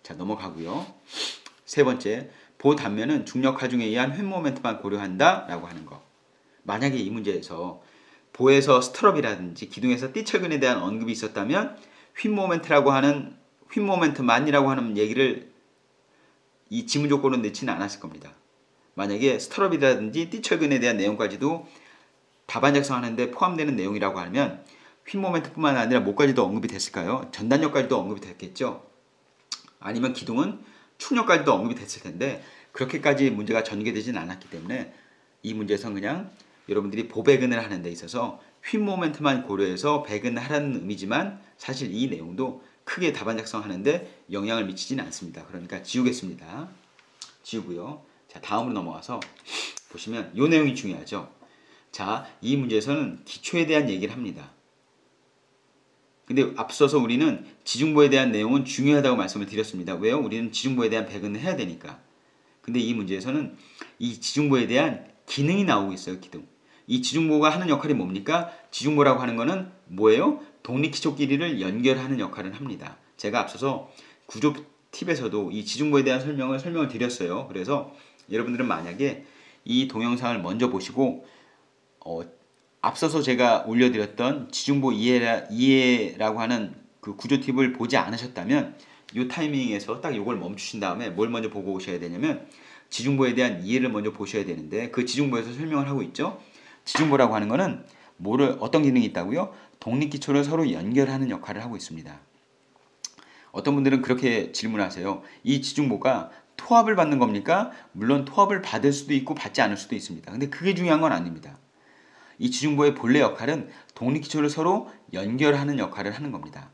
[SPEAKER 1] 자, 넘어가고요. 세 번째, 보 단면은 중력 하중에 의한 횡 모멘트만 고려한다 라고 하는 거. 만약에 이 문제에서 보에서 스트럽이라든지 기둥에서 띠철근에 대한 언급이 있었다면 휜 모멘트만이라고 하는 얘기를 이 지문 조건으로 넣지는 않았을 겁니다. 만약에 스트럽이라든지 띠철근에 대한 내용까지도 답안 작성하는데 포함되는 내용이라고 하면 휜 모멘트뿐만 아니라 뭐까지도 언급이 됐을까요? 전단력까지도 언급이 됐겠죠. 아니면 기둥은 충력까지도 언급이 됐을 텐데 그렇게까지 문제가 전개되지는 않았기 때문에 이 문제에서는 그냥 여러분들이 보배근을 하는 데 있어서 휜 모멘트만 고려해서 배근을 하라는 의미지만 사실 이 내용도 크게 답안 작성하는데 영향을 미치지는 않습니다. 그러니까 지우겠습니다. 지우고요. 자, 다음으로 넘어가서 보시면 이 내용이 중요하죠. 자, 이 문제에서는 기초에 대한 얘기를 합니다. 근데 앞서서 우리는 지중보에 대한 내용은 중요하다고 말씀을 드렸습니다. 왜요? 우리는 지중보에 대한 배근을 해야 되니까. 근데 이 문제에서는 이 지중보에 대한 기능이 나오고 있어요. 기능. 이 지중보가 하는 역할이 뭡니까? 지중보라고 하는 거는 뭐예요? 독립기초 길이를 연결하는 역할을 합니다. 제가 앞서서 구조 팁에서도 이 지중보에 대한 설명을 드렸어요. 그래서 여러분들은 만약에 이 동영상을 먼저 보시고 앞서서 제가 올려드렸던 지중보 이해라고 하는 그 구조 팁을 보지 않으셨다면 이 타이밍에서 딱 이걸 멈추신 다음에 뭘 먼저 보고 오셔야 되냐면 지중보에 대한 이해를 먼저 보셔야 되는데 그 지중보에서 설명을 하고 있죠. 지중보라고 하는 거는 어떤 기능이 있다고요? 독립기초를 서로 연결하는 역할을 하고 있습니다. 어떤 분들은 그렇게 질문하세요. 이 지중보가 토합을 받는 겁니까? 물론 토합을 받을 수도 있고 받지 않을 수도 있습니다. 근데 그게 중요한 건 아닙니다. 이 지중보의 본래 역할은 독립기초를 서로 연결하는 역할을 하는 겁니다.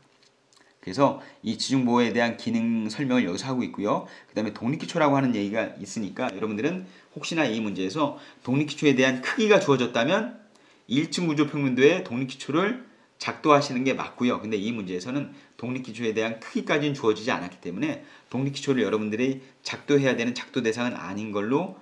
[SPEAKER 1] 그래서 이 지중보에 대한 기능 설명을 여기서 하고 있고요. 그 다음에 독립기초라고 하는 얘기가 있으니까 여러분들은 혹시나 이 문제에서 독립기초에 대한 크기가 주어졌다면 1층 구조평면도의 독립기초를 작도하시는 게 맞고요. 근데 이 문제에서는 독립기초에 대한 크기까지는 주어지지 않았기 때문에 독립기초를 여러분들이 작도해야 되는 작도 대상은 아닌 걸로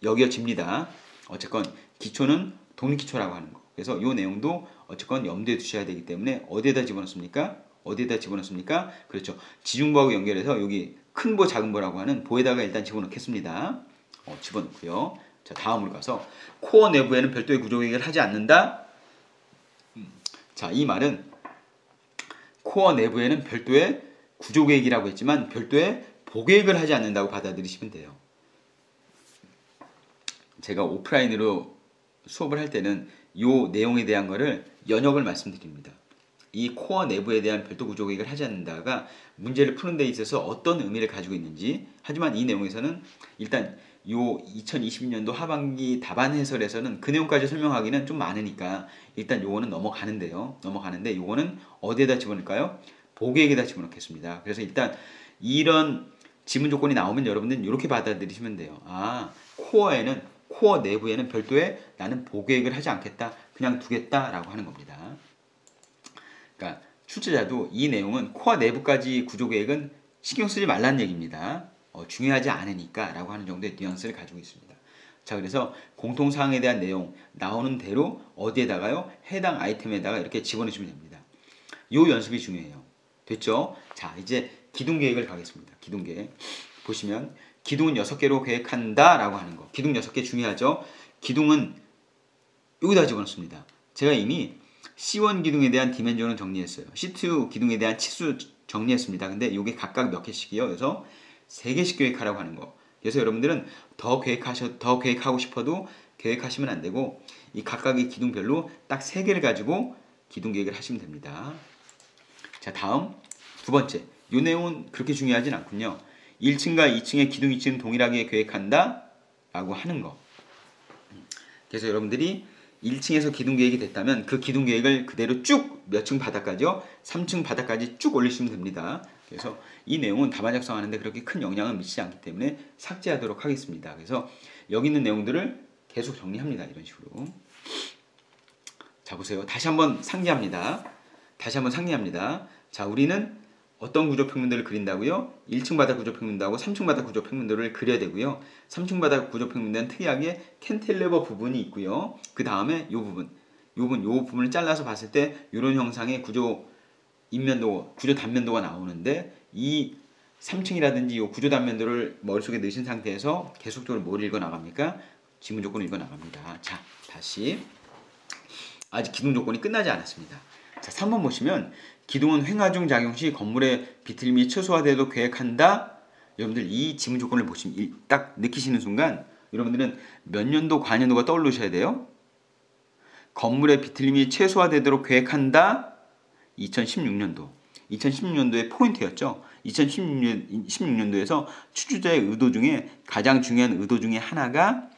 [SPEAKER 1] 여겨집니다. 어쨌건 기초는 독립기초라고 하는 거. 그래서 이 내용도 어쨌건 염두에 두셔야 되기 때문에 어디에다 집어넣습니까? 어디에다 집어넣습니까? 그렇죠. 지중보하고 연결해서 여기 큰 보, 작은 보라고 하는 보에다가 일단 집어넣겠습니다. 집어넣고요. 자, 다음으로 가서 코어 내부에는 별도의 구조계획을 하지 않는다. 자, 이 말은 코어 내부에는 별도의 구조계획이라고 했지만 별도의 보계획을 하지 않는다고 받아들이시면 돼요. 제가 오프라인으로 수업을 할 때는 이 내용에 대한 거를 연역을 말씀드립니다. 이 코어 내부에 대한 별도 구조 계획을 하지 않는다가 문제를 푸는 데 있어서 어떤 의미를 가지고 있는지, 하지만 이 내용에서는 일단 요 2020년도 하반기 답안 해설에서는 그 내용까지 설명하기는 좀 많으니까 일단 요거는 넘어가는데요. 넘어가는데 요거는 어디에다 집어넣을까요? 보계획에다 집어넣겠습니다. 그래서 일단 이런 지문 조건이 나오면 여러분들은 이렇게 받아들이시면 돼요. 아, 코어 내부에는 별도의 나는 보계획을 하지 않겠다. 그냥 두겠다라고 하는 겁니다. 그러니까 출제자도 이 내용은 코어 내부까지 구조계획은 신경 쓰지 말라는 얘기입니다. 중요하지 않으니까 라고 하는 정도의 뉘앙스를 가지고 있습니다. 자, 그래서 공통사항에 대한 내용 나오는 대로 어디에다가요? 해당 아이템에다가 이렇게 집어넣으시면 됩니다. 요 연습이 중요해요. 됐죠? 자, 이제 기둥계획을 가겠습니다. 기둥계획. 보시면 기둥은 6개로 계획한다 라고 하는 거. 기둥 6개 중요하죠? 기둥은 여기다 집어넣습니다. 제가 이미 C1 기둥에 대한 디멘전을 정리했어요. C2 기둥에 대한 치수 정리했습니다. 근데 이게 각각 몇 개씩이요? 그래서 3개씩 계획하라고 하는 거. 그래서 여러분들은 더 계획하고 싶어도 계획하시면 안 되고 이 각각의 기둥별로 딱 3개를 가지고 기둥 계획을 하시면 됩니다. 자, 다음 두 번째. 이 내용은 그렇게 중요하진 않군요. 1층과 2층의 기둥 위치는 동일하게 계획한다 라고 하는 거. 그래서 여러분들이 1층에서 기둥 계획이 됐다면 그 기둥 계획을 그대로 쭉 몇 층 바닥까지요? 3층 바닥까지 쭉 올리시면 됩니다. 그래서 이 내용은 답안 작성하는데 그렇게 큰 영향을 미치지 않기 때문에 삭제하도록 하겠습니다. 그래서 여기 있는 내용들을 계속 정리합니다. 이런 식으로. 자, 보세요. 다시 한번 상기합니다. 자, 우리는 어떤 구조평면도를 그린다고요? 1층 바닥 구조평면도하고 3층 바닥 구조평면도를 그려야 되고요. 3층 바닥 구조평면도는 특이하게 캔틸레버 부분이 있고요. 그 다음에 요 부분을 잘라서 봤을 때 이런 형상의 구조 단면도가 나오는데 이 3층이라든지 이 구조 단면도를 머릿속에 넣으신 상태에서 계속적으로 뭘 읽어 나갑니까? 지문 조건을 읽어 나갑니다. 자, 다시. 아직 기둥 조건이 끝나지 않았습니다. 자, 3번 보시면 기둥은 횡화 중 작용 시 건물의 비틀림이 최소화되도록 계획한다. 여러분들 이 지문 조건을 보시면 딱 느끼시는 순간 여러분들은 몇 년도 관년도가 떠오르셔야 돼요. 건물의 비틀림이 최소화되도록 계획한다. 2016년도. 2016년도의 포인트였죠. 2016년도에서 추주자의 의도 중에 가장 중요한 의도 중에 하나가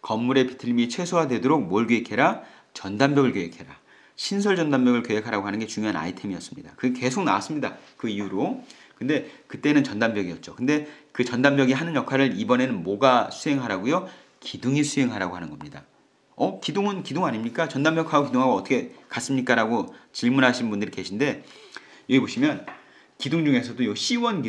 [SPEAKER 1] 건물의 비틀림이 최소화되도록 뭘 계획해라? 전단벽을 계획해라. 신설 전단벽을 계획하라고 하는 게 중요한 아이템이었습니다. 그게 계속 나왔습니다. 그 이후로. 근데 그때는 전단벽이었죠. 근데 그 전단벽이 하는 역할을 이번에는 뭐가 수행하라고요? 기둥이 수행하라고 하는 겁니다. 기둥은 기둥 아닙니까? 전단벽하고 기둥하고 어떻게 같습니까? 라고 질문하신 분들이 계신데 여기 보시면 기둥 중에서도 요 C1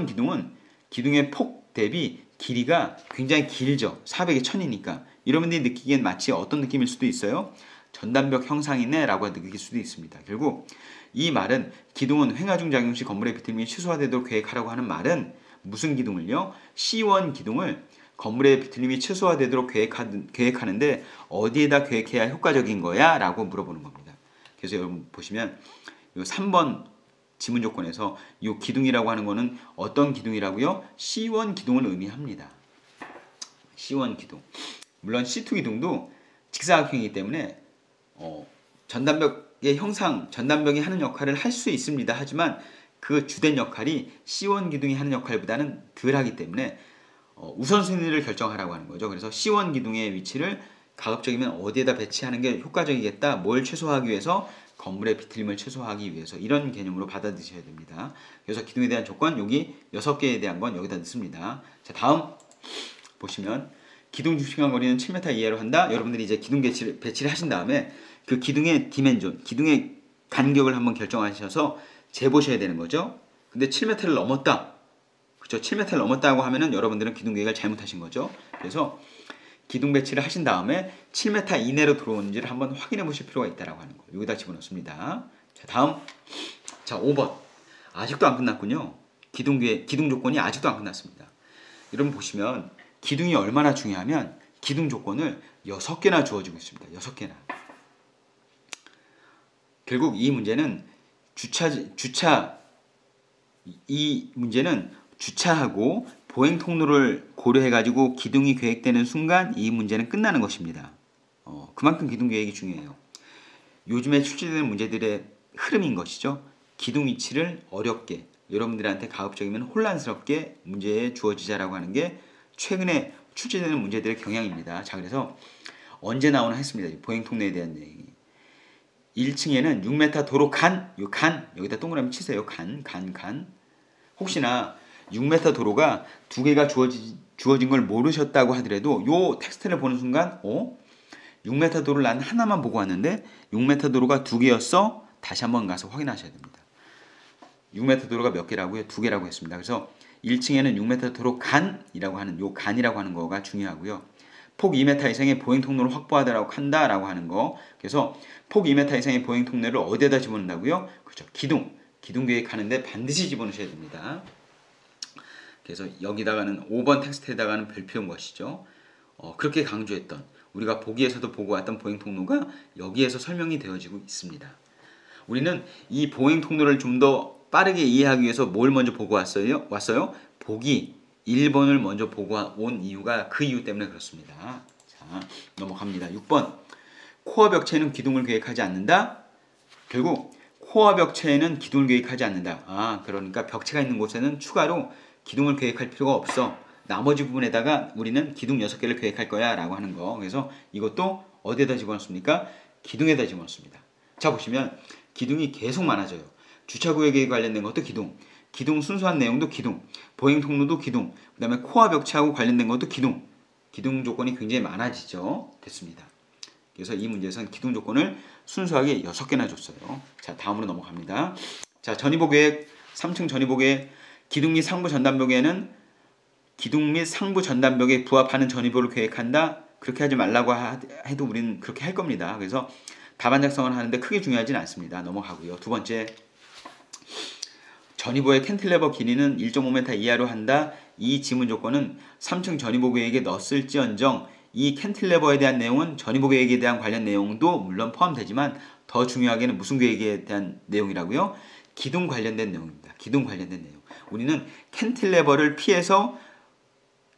[SPEAKER 1] 기둥은 기둥의 폭 대비 길이가 굉장히 길죠. 400에 1000이니까. 여러분들이 느끼기엔 마치 어떤 느낌일 수도 있어요? 전단벽 형상이네 라고 느낄 수도 있습니다. 결국 이 말은 기둥은 횡화 중 작용 시 건물의 비틀림이 최소화되도록 계획하라고 하는 말은 무슨 기둥을요? C1 기둥을 건물의 비틀림이 최소화되도록 계획하는데 어디에다 계획해야 효과적인 거야? 라고 물어보는 겁니다. 그래서 여러분 보시면 이 3번 지문 조건에서 이 기둥이라고 하는 거는 어떤 기둥이라고요? C1 기둥을 의미합니다. C1 기둥. 물론 C2 기둥도 직사각형이기 때문에 전단벽이 하는 역할을 할 수 있습니다. 하지만 그 주된 역할이 C1 기둥이 하는 역할보다는 덜하기 때문에 우선순위를 결정하라고 하는 거죠. 그래서 C1 기둥의 위치를 가급적이면 어디에다 배치하는 게 효과적이겠다. 뭘 최소화하기 위해서? 건물의 비틀림을 최소화하기 위해서. 이런 개념으로 받아들이셔야 됩니다. 그래서 기둥에 대한 조건 여기 6개에 대한 건 여기다 넣습니다. 자, 다음 보시면 기둥 중심간 거리는 7m 이하로 한다. 여러분들이 이제 기둥 배치를 하신 다음에 그 기둥의 디멘전, 기둥의 간격을 한번 결정하셔서 재보셔야 되는 거죠. 근데 7m를 넘었다. 그렇죠? 7m를 넘었다고 하면은 여러분들은 기둥 계획을 잘못하신 거죠. 그래서 기둥 배치를 하신 다음에 7m 이내로 들어오는지를 한번 확인해 보실 필요가 있다라고 하는 거예요. 여기다 집어넣습니다. 자, 다음. 자, 5번. 아직도 안 끝났군요. 기둥 조건이 아직도 안 끝났습니다. 여러분 보시면 기둥이 얼마나 중요하면 기둥 조건을 6개나 주어지고 있습니다. 6개나. 결국 이 문제는 이 문제는 주차하고 보행 통로를 고려해가지고 기둥이 계획되는 순간 이 문제는 끝나는 것입니다. 그만큼 기둥 계획이 중요해요. 요즘에 출제되는 문제들의 흐름인 것이죠. 기둥 위치를 어렵게, 여러분들한테 가급적이면 혼란스럽게 문제에 주어지자라고 하는 게 최근에 출제되는 문제들의 경향입니다. 자, 그래서 언제 나오나 했습니다. 보행 통로에 대한 내용이. 1층에는 6m 도로 요 간, 여기다 동그라미 치세요. 간. 혹시나 6m 도로가 두 개가 주어진 걸 모르셨다고 하더라도 요 텍스트를 보는 순간 6m 도로를 난 하나만 보고 왔는데 6m 도로가 두 개였어? 다시 한번 가서 확인하셔야 됩니다. 6m 도로가 몇 개라고요? 두 개라고 했습니다. 그래서 1층에는 6m 도로 간이라고 하는 요 간이라고 하는 거가 중요하고요. 폭 2m 이상의 보행 통로를 확보하다라고 한다라고 하는 거. 그래서 폭 2m 이상의 보행 통로를 어디에다 집어넣는다고요? 그렇죠. 기둥 계획하는데 반드시 집어넣으셔야 됩니다. 그래서 여기다가는 5번 텍스트에다가는 별표인 것이죠. 그렇게 강조했던 우리가 보기에서도 보고 왔던 보행 통로가 여기에서 설명이 되어지고 있습니다. 우리는 이 보행 통로를 좀 더 빠르게 이해하기 위해서 뭘 먼저 보고 왔어요? 보기 1번을 먼저 보고 온 이유가 그 이유 때문에 그렇습니다. 자, 넘어갑니다. 6번. 코어 벽체는 기둥을 계획하지 않는다. 결국 코어 벽체에는 기둥을 계획하지 않는다. 그러니까 벽체가 있는 곳에는 추가로 기둥을 계획할 필요가 없어. 나머지 부분에다가 우리는 기둥 6개를 계획할 거야 라고 하는 거. 그래서 이것도 어디에다 집어넣습니까? 기둥에다 집어넣습니다. 자, 보시면 기둥이 계속 많아져요. 주차구역에 관련된 것도 기둥 순수한 내용도 기둥, 보행 통로도 기둥, 그 다음에 코어 벽체하고 관련된 것도 기둥 조건이 굉장히 많아지죠. 됐습니다. 그래서 이 문제에서는 기둥 조건을 순수하게 6개나 줬어요. 자, 다음으로 넘어갑니다. 자, 전이보 계획, 3층 전이보 계획, 기둥 및 상부 전단벽에는 기둥 및 상부 전단벽에 부합하는 전이보를 계획한다. 그렇게 하지 말라고 해도 우리는 그렇게 할 겁니다. 그래서 답안 작성을 하는데 크게 중요하진 않습니다. 넘어가고요. 두 번째, 전이보의 캔틸레버 길이는 1.5m 이하로 한다. 이 지문 조건은 3층 전이보 계획에 넣었을지언정 이 캔틸레버에 대한 내용은 전이보 계획에 대한 관련 내용도 물론 포함되지만 더 중요하게는 무슨 계획에 대한 내용이라고요? 기둥 관련된 내용입니다. 기둥 관련된 내용. 우리는 캔틸레버를 피해서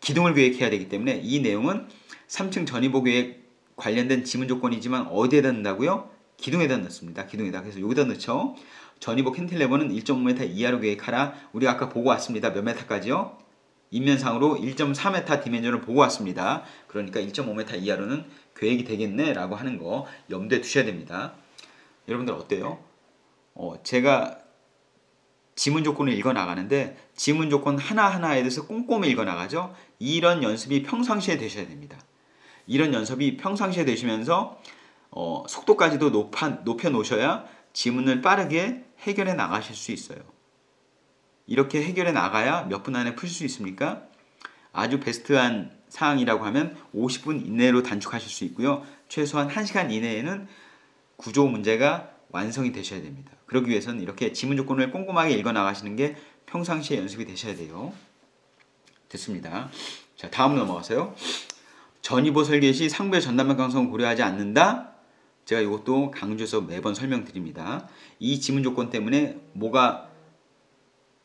[SPEAKER 1] 기둥을 계획해야 되기 때문에 이 내용은 3층 전이보 계획 관련된 지문 조건이지만 어디에다 넣는다고요? 기둥에다 넣습니다. 기둥에다. 그래서 여기다 넣죠. 전이보 캔틸레버는 1.5m 이하로 계획하라. 우리가 아까 보고 왔습니다. 몇 m까지요? 인면상으로 1.4m 디멘전을 보고 왔습니다. 그러니까 1.5m 이하로는 계획이 되겠네 라고 하는 거 염두에 두셔야 됩니다. 여러분들 어때요? 제가 지문 조건을 읽어 나가는데 지문 조건 하나하나에 대해서 꼼꼼히 읽어 나가죠. 이런 연습이 평상시에 되셔야 됩니다. 이런 연습이 평상시에 되시면서 속도까지도 높여 놓으셔야 지문을 빠르게 해결해 나가실 수 있어요. 이렇게 해결해 나가야 몇 분 안에 풀 수 있습니까? 아주 베스트한 사항이라고 하면 50분 이내로 단축하실 수 있고요. 최소한 1시간 이내에는 구조 문제가 완성이 되셔야 됩니다. 그러기 위해서는 이렇게 지문 조건을 꼼꼼하게 읽어 나가시는 게 평상시에 연습이 되셔야 돼요. 됐습니다. 자, 다음으로 넘어가세요. 전이보 설계 시 상부의 전단면 강성을 고려하지 않는다. 제가 이것도 강조해서 매번 설명드립니다. 이 지문 조건 때문에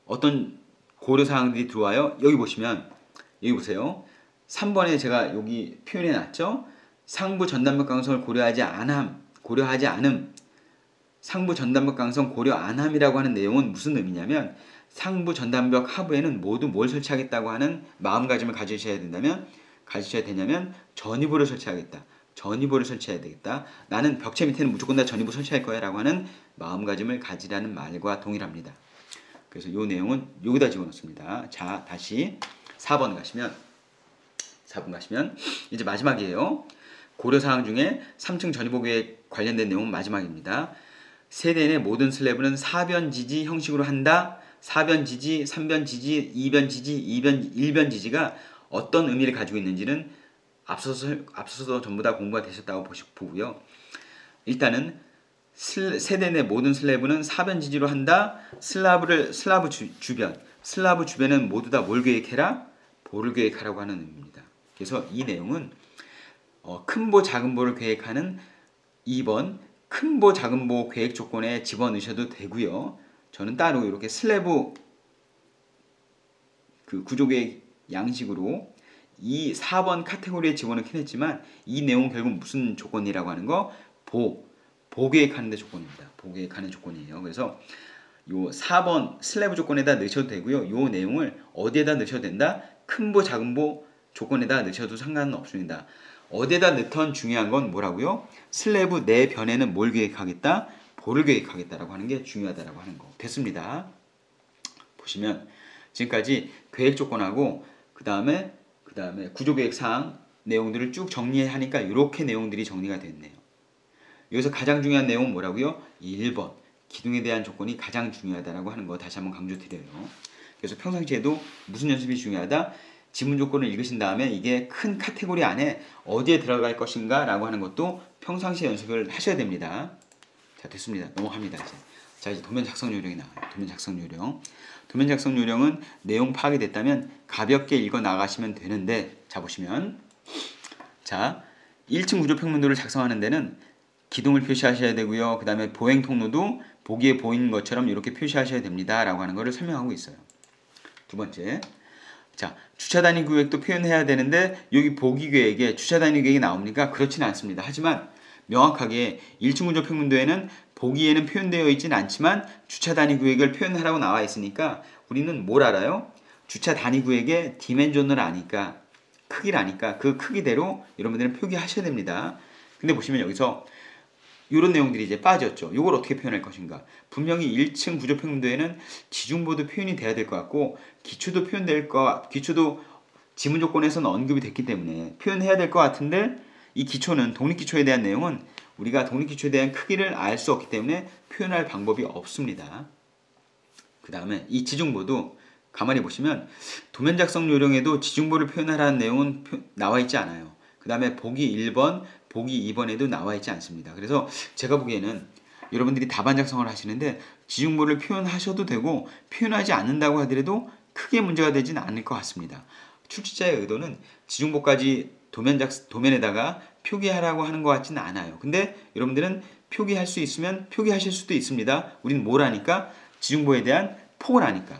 [SPEAKER 1] 어떤 고려사항들이 들어와요. 여기 보시면 여기 보세요. 3번에 제가 여기 표현해 놨죠. 상부 전단벽 강성을 고려하지 않음. 상부 전단벽 강성 고려 안함이라고 하는 내용은 무슨 의미냐면 상부 전단벽 하부에는 모두 뭘 설치하겠다고 하는 마음가짐을 가지셔야 되냐면 전이보를 설치하겠다. 전이보를 설치해야 되겠다. 나는 벽체 밑에는 무조건 다 전이보 설치할 거야 라고 하는 마음가짐을 가지라는 말과 동일합니다. 그래서 이 내용은 여기다 집어넣습니다. 자, 다시 4번 가시면 4분 가시면 이제 마지막이에요. 고려사항 중에 3층 전입호 계획 관련된 내용은 마지막입니다. 세대 내 모든 슬래브는 4변 지지 형식으로 한다. 4변 지지, 3변 지지, 2변 지지, 1변 지지가 어떤 의미를 가지고 있는지는 앞서서 전부 다 공부가 되셨다고 보고요. 일단은 세대 내 모든 슬래브는 4변 지지로 한다. 슬라브 주변은 모두 다 뭘 계획해라? 보를 계획하라고 하는 의미입니다. 그래서 이 내용은 큰 보 작은 보를 계획하는 2번 큰 보 작은 보 계획 조건에 집어넣으셔도 되고요. 저는 따로 이렇게 슬래브 그 구조 계획 양식으로 이 4번 카테고리에 집어넣긴 했지만 이 내용 결국 무슨 조건이라고 하는 거? 보 계획하는 데 조건입니다. 보 계획하는 조건이에요. 그래서 요 4번 슬래브 조건에다 넣으셔도 되고요. 요 내용을 어디에다 넣으셔도 된다? 큰 보 작은 보 조건에다 넣으셔도 상관은 없습니다. 어디에다 넣던 중요한 건 뭐라고요? 슬래브 내 변에는 뭘 계획하겠다? 보를 계획하겠다라고 하는 게 중요하다라고 하는 거. 됐습니다. 보시면 지금까지 계획 조건하고 그 다음에 구조 계획 사항 내용들을 쭉 정리하니까 이렇게 내용들이 정리가 됐네요. 여기서 가장 중요한 내용은 뭐라고요? 1번 기둥에 대한 조건이 가장 중요하다라고 하는 거 다시 한번 강조드려요. 그래서 평상시에도 무슨 연습이 중요하다? 지문 조건을 읽으신 다음에 이게 큰 카테고리 안에 어디에 들어갈 것인가 라고 하는 것도 평상시에 연습을 하셔야 됩니다. 자, 됐습니다. 넘어갑니다. 이제 도면 작성 요령이 나와요. 도면 작성 요령은 내용 파악이 됐다면 가볍게 읽어 나가시면 되는데, 자 보시면, 자 1층 구조 평면도를 작성하는 데는 기둥을 표시하셔야 되고요. 그 다음에 보행 통로도 보기에 보이는 것처럼 이렇게 표시하셔야 됩니다 라고 하는 것을 설명하고 있어요. 두 번째, 자 주차 단위 구획도 표현해야 되는데 여기 보기 계획에 주차 단위 계획이 나옵니까? 그렇지는 않습니다. 하지만 명확하게 1층 구조 평면도에는 보기에는 표현되어 있지는 않지만 주차 단위 구획을 표현하라고 나와 있으니까 우리는 뭘 알아요? 주차 단위 구획의 디멘전을 아니까, 크기를 아니까 그 크기대로 여러분들은 표기하셔야 됩니다. 근데 보시면 여기서 이런 내용들이 이제 빠졌죠. 이걸 어떻게 표현할 것인가? 분명히 1층 구조 평면도에는 지중보도 표현이 돼야 될 것 같고 기초도 기초도 지문 조건에서는 언급이 됐기 때문에 표현해야 될 것 같은데 이 기초는 독립기초에 대한 내용은 우리가 독립기초에 대한 크기를 알 수 없기 때문에 표현할 방법이 없습니다. 그 다음에 이 지중보도 가만히 보시면 도면 작성 요령에도 지중보를 표현하라는 내용은 나와 있지 않아요. 그 다음에 보기 1번, 보기 2번에도 나와 있지 않습니다. 그래서 제가 보기에는 여러분들이 답안 작성을 하시는데 지중보를 표현하셔도 되고 표현하지 않는다고 하더라도 크게 문제가 되지는 않을 것 같습니다. 출제자의 의도는 지중보까지 도면에다가 표기하라고 하는 것 같지는 않아요. 근데 여러분들은 표기할 수 있으면 표기하실 수도 있습니다. 우리는 뭘 아니까? 지중보에 대한 폭을 아니까.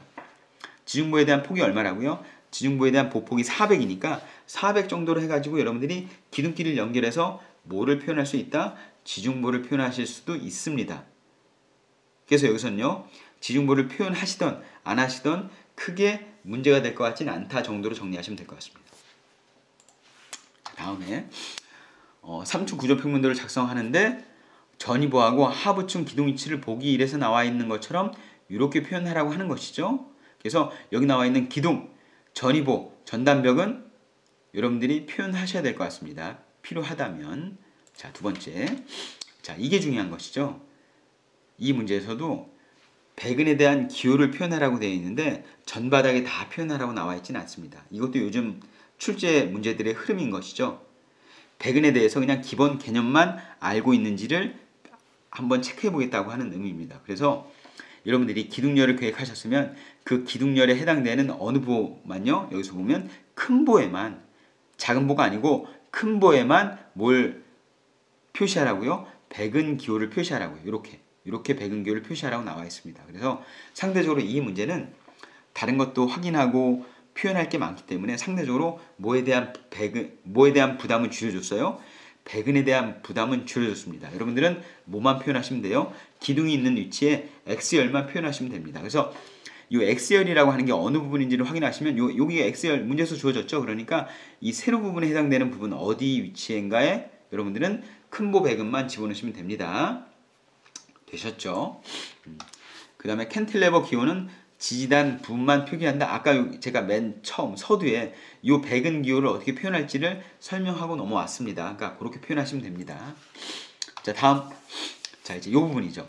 [SPEAKER 1] 지중보에 대한 폭이 얼마라고요? 지중보에 대한 보폭이 400이니까 400 정도로 해가지고 여러분들이 기둥끼리를 연결해서 뭐를 표현할 수 있다? 지중보를 표현하실 수도 있습니다. 그래서 여기서는요, 지중보를 표현하시던 안 하시던 크게 문제가 될 것 같지는 않다 정도로 정리하시면 될 것 같습니다. 다음에 3층 구조 평면도를 작성하는데 전이보하고 하부층 기둥 위치를 보기 1에서 나와 있는 것처럼 이렇게 표현하라고 하는 것이죠. 그래서 여기 나와 있는 기둥, 전이보, 전단벽은 여러분들이 표현하셔야 될 것 같습니다. 필요하다면. 자, 두 번째. 자, 이게 중요한 것이죠. 이 문제에서도 배근에 대한 기호를 표현하라고 되어 있는데 전바닥에 다 표현하라고 나와 있지는 않습니다. 이것도 요즘 출제 문제들의 흐름인 것이죠. 배근에 대해서 그냥 기본 개념만 알고 있는지를 한번 체크해 보겠다고 하는 의미입니다. 그래서 여러분들이 기둥열을 계획하셨으면 그 기둥열에 해당되는 어느 보만요, 여기서 보면 큰 보에만, 작은 보가 아니고 큰 보에만 뭘 표시하라고요? 배근 기호를 표시하라고요. 이렇게 배근 기호를 표시하라고 나와 있습니다. 그래서 상대적으로 이 문제는 다른 것도 확인하고 표현할 게 많기 때문에 상대적으로 뭐에 대한 부담은 줄여줬어요? 배근에 대한 부담은 줄여줬습니다. 여러분들은 뭐만 표현하시면 돼요? 기둥이 있는 위치에 X열만 표현하시면 됩니다. 그래서 이 X열이라고 하는 게 어느 부분인지를 확인하시면 여기가 X열 문제에서 주어졌죠. 그러니까 이 세로 부분에 해당되는 부분 어디 위치인가에 여러분들은 큰보 배근만 집어넣으시면 됩니다. 되셨죠? 그 다음에 캔틸레버 기호는 지지단 부분만 표기한다. 아까 제가 맨 처음 서두에 이 백은 기호를 어떻게 표현할지를 설명하고 넘어왔습니다. 그러니까 그렇게 표현하시면 됩니다. 자, 다음. 자, 이제 이 부분이죠.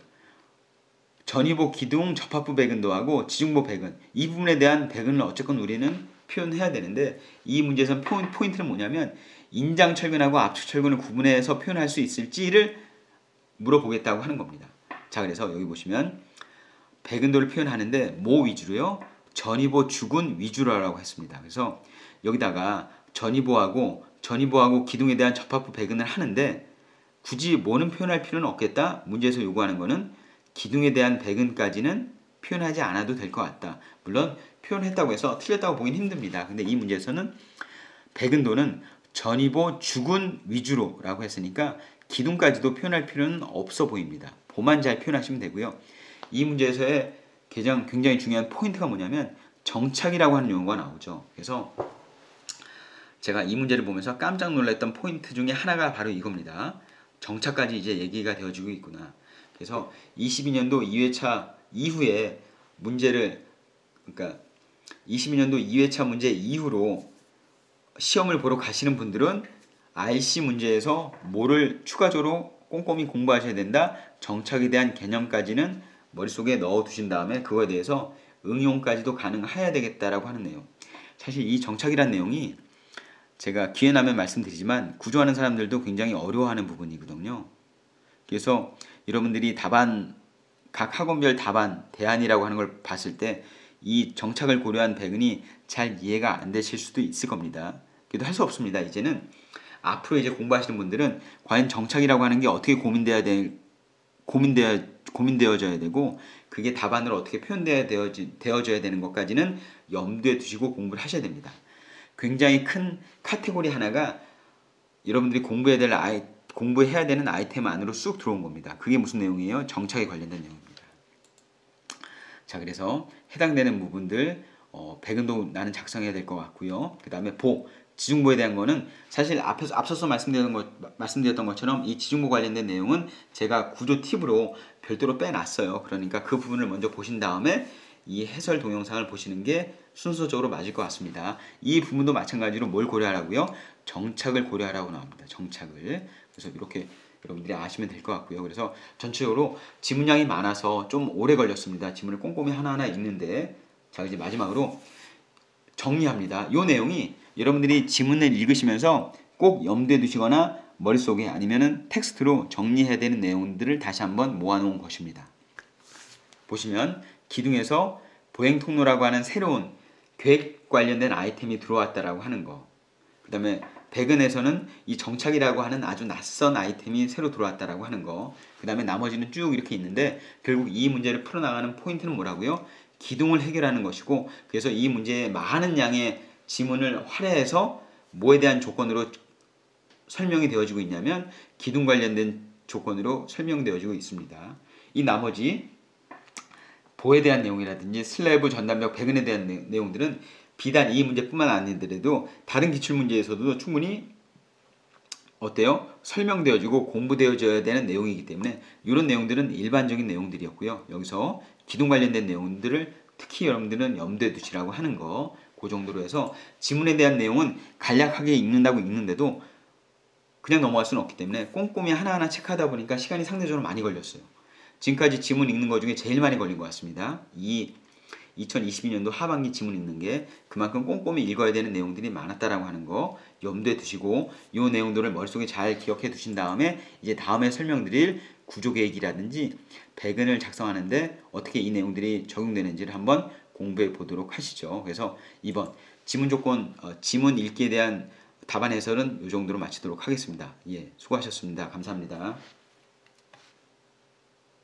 [SPEAKER 1] 전이보 기둥 접합부 백은도하고 지중보 백은, 이 부분에 대한 백은을 어쨌건 우리는 표현해야 되는데, 이 문제에서 포인트는 뭐냐면 인장철근하고 압축철근을 구분해서 표현할 수 있을지를 물어보겠다고 하는 겁니다. 자, 그래서 여기 보시면 백은도를 표현하는데 뭐 위주로요? 전이보 주군 위주로라고 했습니다. 그래서 여기다가 전이보하고 기둥에 대한 접합부 백은을 하는데 굳이 뭐는 표현할 필요는 없겠다. 문제에서 요구하는 거는 기둥에 대한 백은까지는 표현하지 않아도 될 것 같다. 물론 표현했다고 해서 틀렸다고 보긴 힘듭니다. 근데 이 문제에서는 백은도는 전이보 주군 위주로라고 했으니까 기둥까지도 표현할 필요는 없어 보입니다. 보만 잘 표현하시면 되고요. 이 문제에서의 굉장히 중요한 포인트가 뭐냐면 정착이라고 하는 용어가 나오죠. 그래서 제가 이 문제를 보면서 깜짝 놀랐던 포인트 중에 하나가 바로 이겁니다. 정착까지 이제 얘기가 되어지고 있구나. 그래서 22년도 2회차 이후에 문제를, 그러니까 22년도 2회차 문제 이후로 시험을 보러 가시는 분들은 RC 문제에서 뭐를 추가적으로 꼼꼼히 공부하셔야 된다. 정착에 대한 개념까지는 머릿속에 넣어두신 다음에 그거에 대해서 응용까지도 가능해야 되겠다라고 하는 내용. 사실 이 정착이란 내용이 제가 기회 나면 말씀드리지만 구조하는 사람들도 굉장히 어려워하는 부분이거든요. 그래서 여러분들이 답안, 각 학원별 답안, 대안이라고 하는 걸 봤을 때 이 정착을 고려한 백은이 잘 이해가 안 되실 수도 있을 겁니다. 그래도 할 수 없습니다. 이제는 앞으로 이제 공부하시는 분들은 과연 정착이라고 하는 게 어떻게 고민되어져야 되고 그게 답안으로 어떻게 되어져야 되는 것까지는 염두에 두시고 공부를 하셔야 됩니다. 굉장히 큰 카테고리 하나가 여러분들이 공부해야 되는 아이템 안으로 쑥 들어온 겁니다. 그게 무슨 내용이에요? 정착에 관련된 내용입니다. 자, 그래서 해당되는 부분들 백은도 나는 작성해야 될 것 같고요. 그 다음에 지중보에 대한 거는 사실 앞서서 말씀드렸던 것처럼 이 지중보 관련된 내용은 제가 구조 팁으로 별도로 빼놨어요. 그러니까 그 부분을 먼저 보신 다음에 이 해설 동영상을 보시는 게 순서적으로 맞을 것 같습니다. 이 부분도 마찬가지로 뭘 고려하라고요? 정착을 고려하라고 나옵니다. 정착을. 그래서 이렇게 여러분들이 아시면 될 것 같고요. 그래서 전체적으로 지문량이 많아서 좀 오래 걸렸습니다. 지문을 꼼꼼히 하나하나 읽는데, 자, 이제 마지막으로 정리합니다. 이 내용이 여러분들이 지문을 읽으시면서 꼭 염두에 두시거나 머릿속에 아니면은 텍스트로 정리해야 되는 내용들을 다시 한번 모아놓은 것입니다. 보시면 기둥에서 보행 통로라고 하는 새로운 계획 관련된 아이템이 들어왔다라고 하는 거. 그 다음에 백은에서는 이 정착이라고 하는 아주 낯선 아이템이 새로 들어왔다라고 하는 거. 그 다음에 나머지는 쭉 이렇게 있는데 결국 이 문제를 풀어나가는 포인트는 뭐라고요? 기둥을 해결하는 것이고, 그래서 이 문제에 많은 양의 지문을 활용해서 뭐에 대한 조건으로 설명이 되어지고 있냐면 기둥 관련된 조건으로 설명되어지고 있습니다. 이 나머지 보에 대한 내용이라든지 슬래브, 전단벽, 백은에 대한 내용들은 비단 이 문제뿐만 아니더라도 다른 기출문제에서도 충분히 어때요? 설명되어지고 공부되어져야 되는 내용이기 때문에 이런 내용들은 일반적인 내용들이었고요. 여기서 기둥 관련된 내용들을 특히 여러분들은 염두에 두시라고 하는 거, 그 정도로 해서 지문에 대한 내용은 간략하게 읽는다고 읽는데도 그냥 넘어갈 수는 없기 때문에 꼼꼼히 하나하나 체크하다 보니까 시간이 상대적으로 많이 걸렸어요. 지금까지 지문 읽는 것 중에 제일 많이 걸린 것 같습니다. 이 2022년도 하반기 지문 읽는 게 그만큼 꼼꼼히 읽어야 되는 내용들이 많았다라고 하는 거 염두에 두시고 이 내용들을 머릿속에 잘 기억해 두신 다음에 이제 다음에 설명드릴 구조계획이라든지 백은을 작성하는데 어떻게 이 내용들이 적용되는지를 한번 공부해 보도록 하시죠. 그래서 이번 지문 읽기에 대한 답안 해설은 이 정도로 마치도록 하겠습니다. 예, 수고하셨습니다. 감사합니다.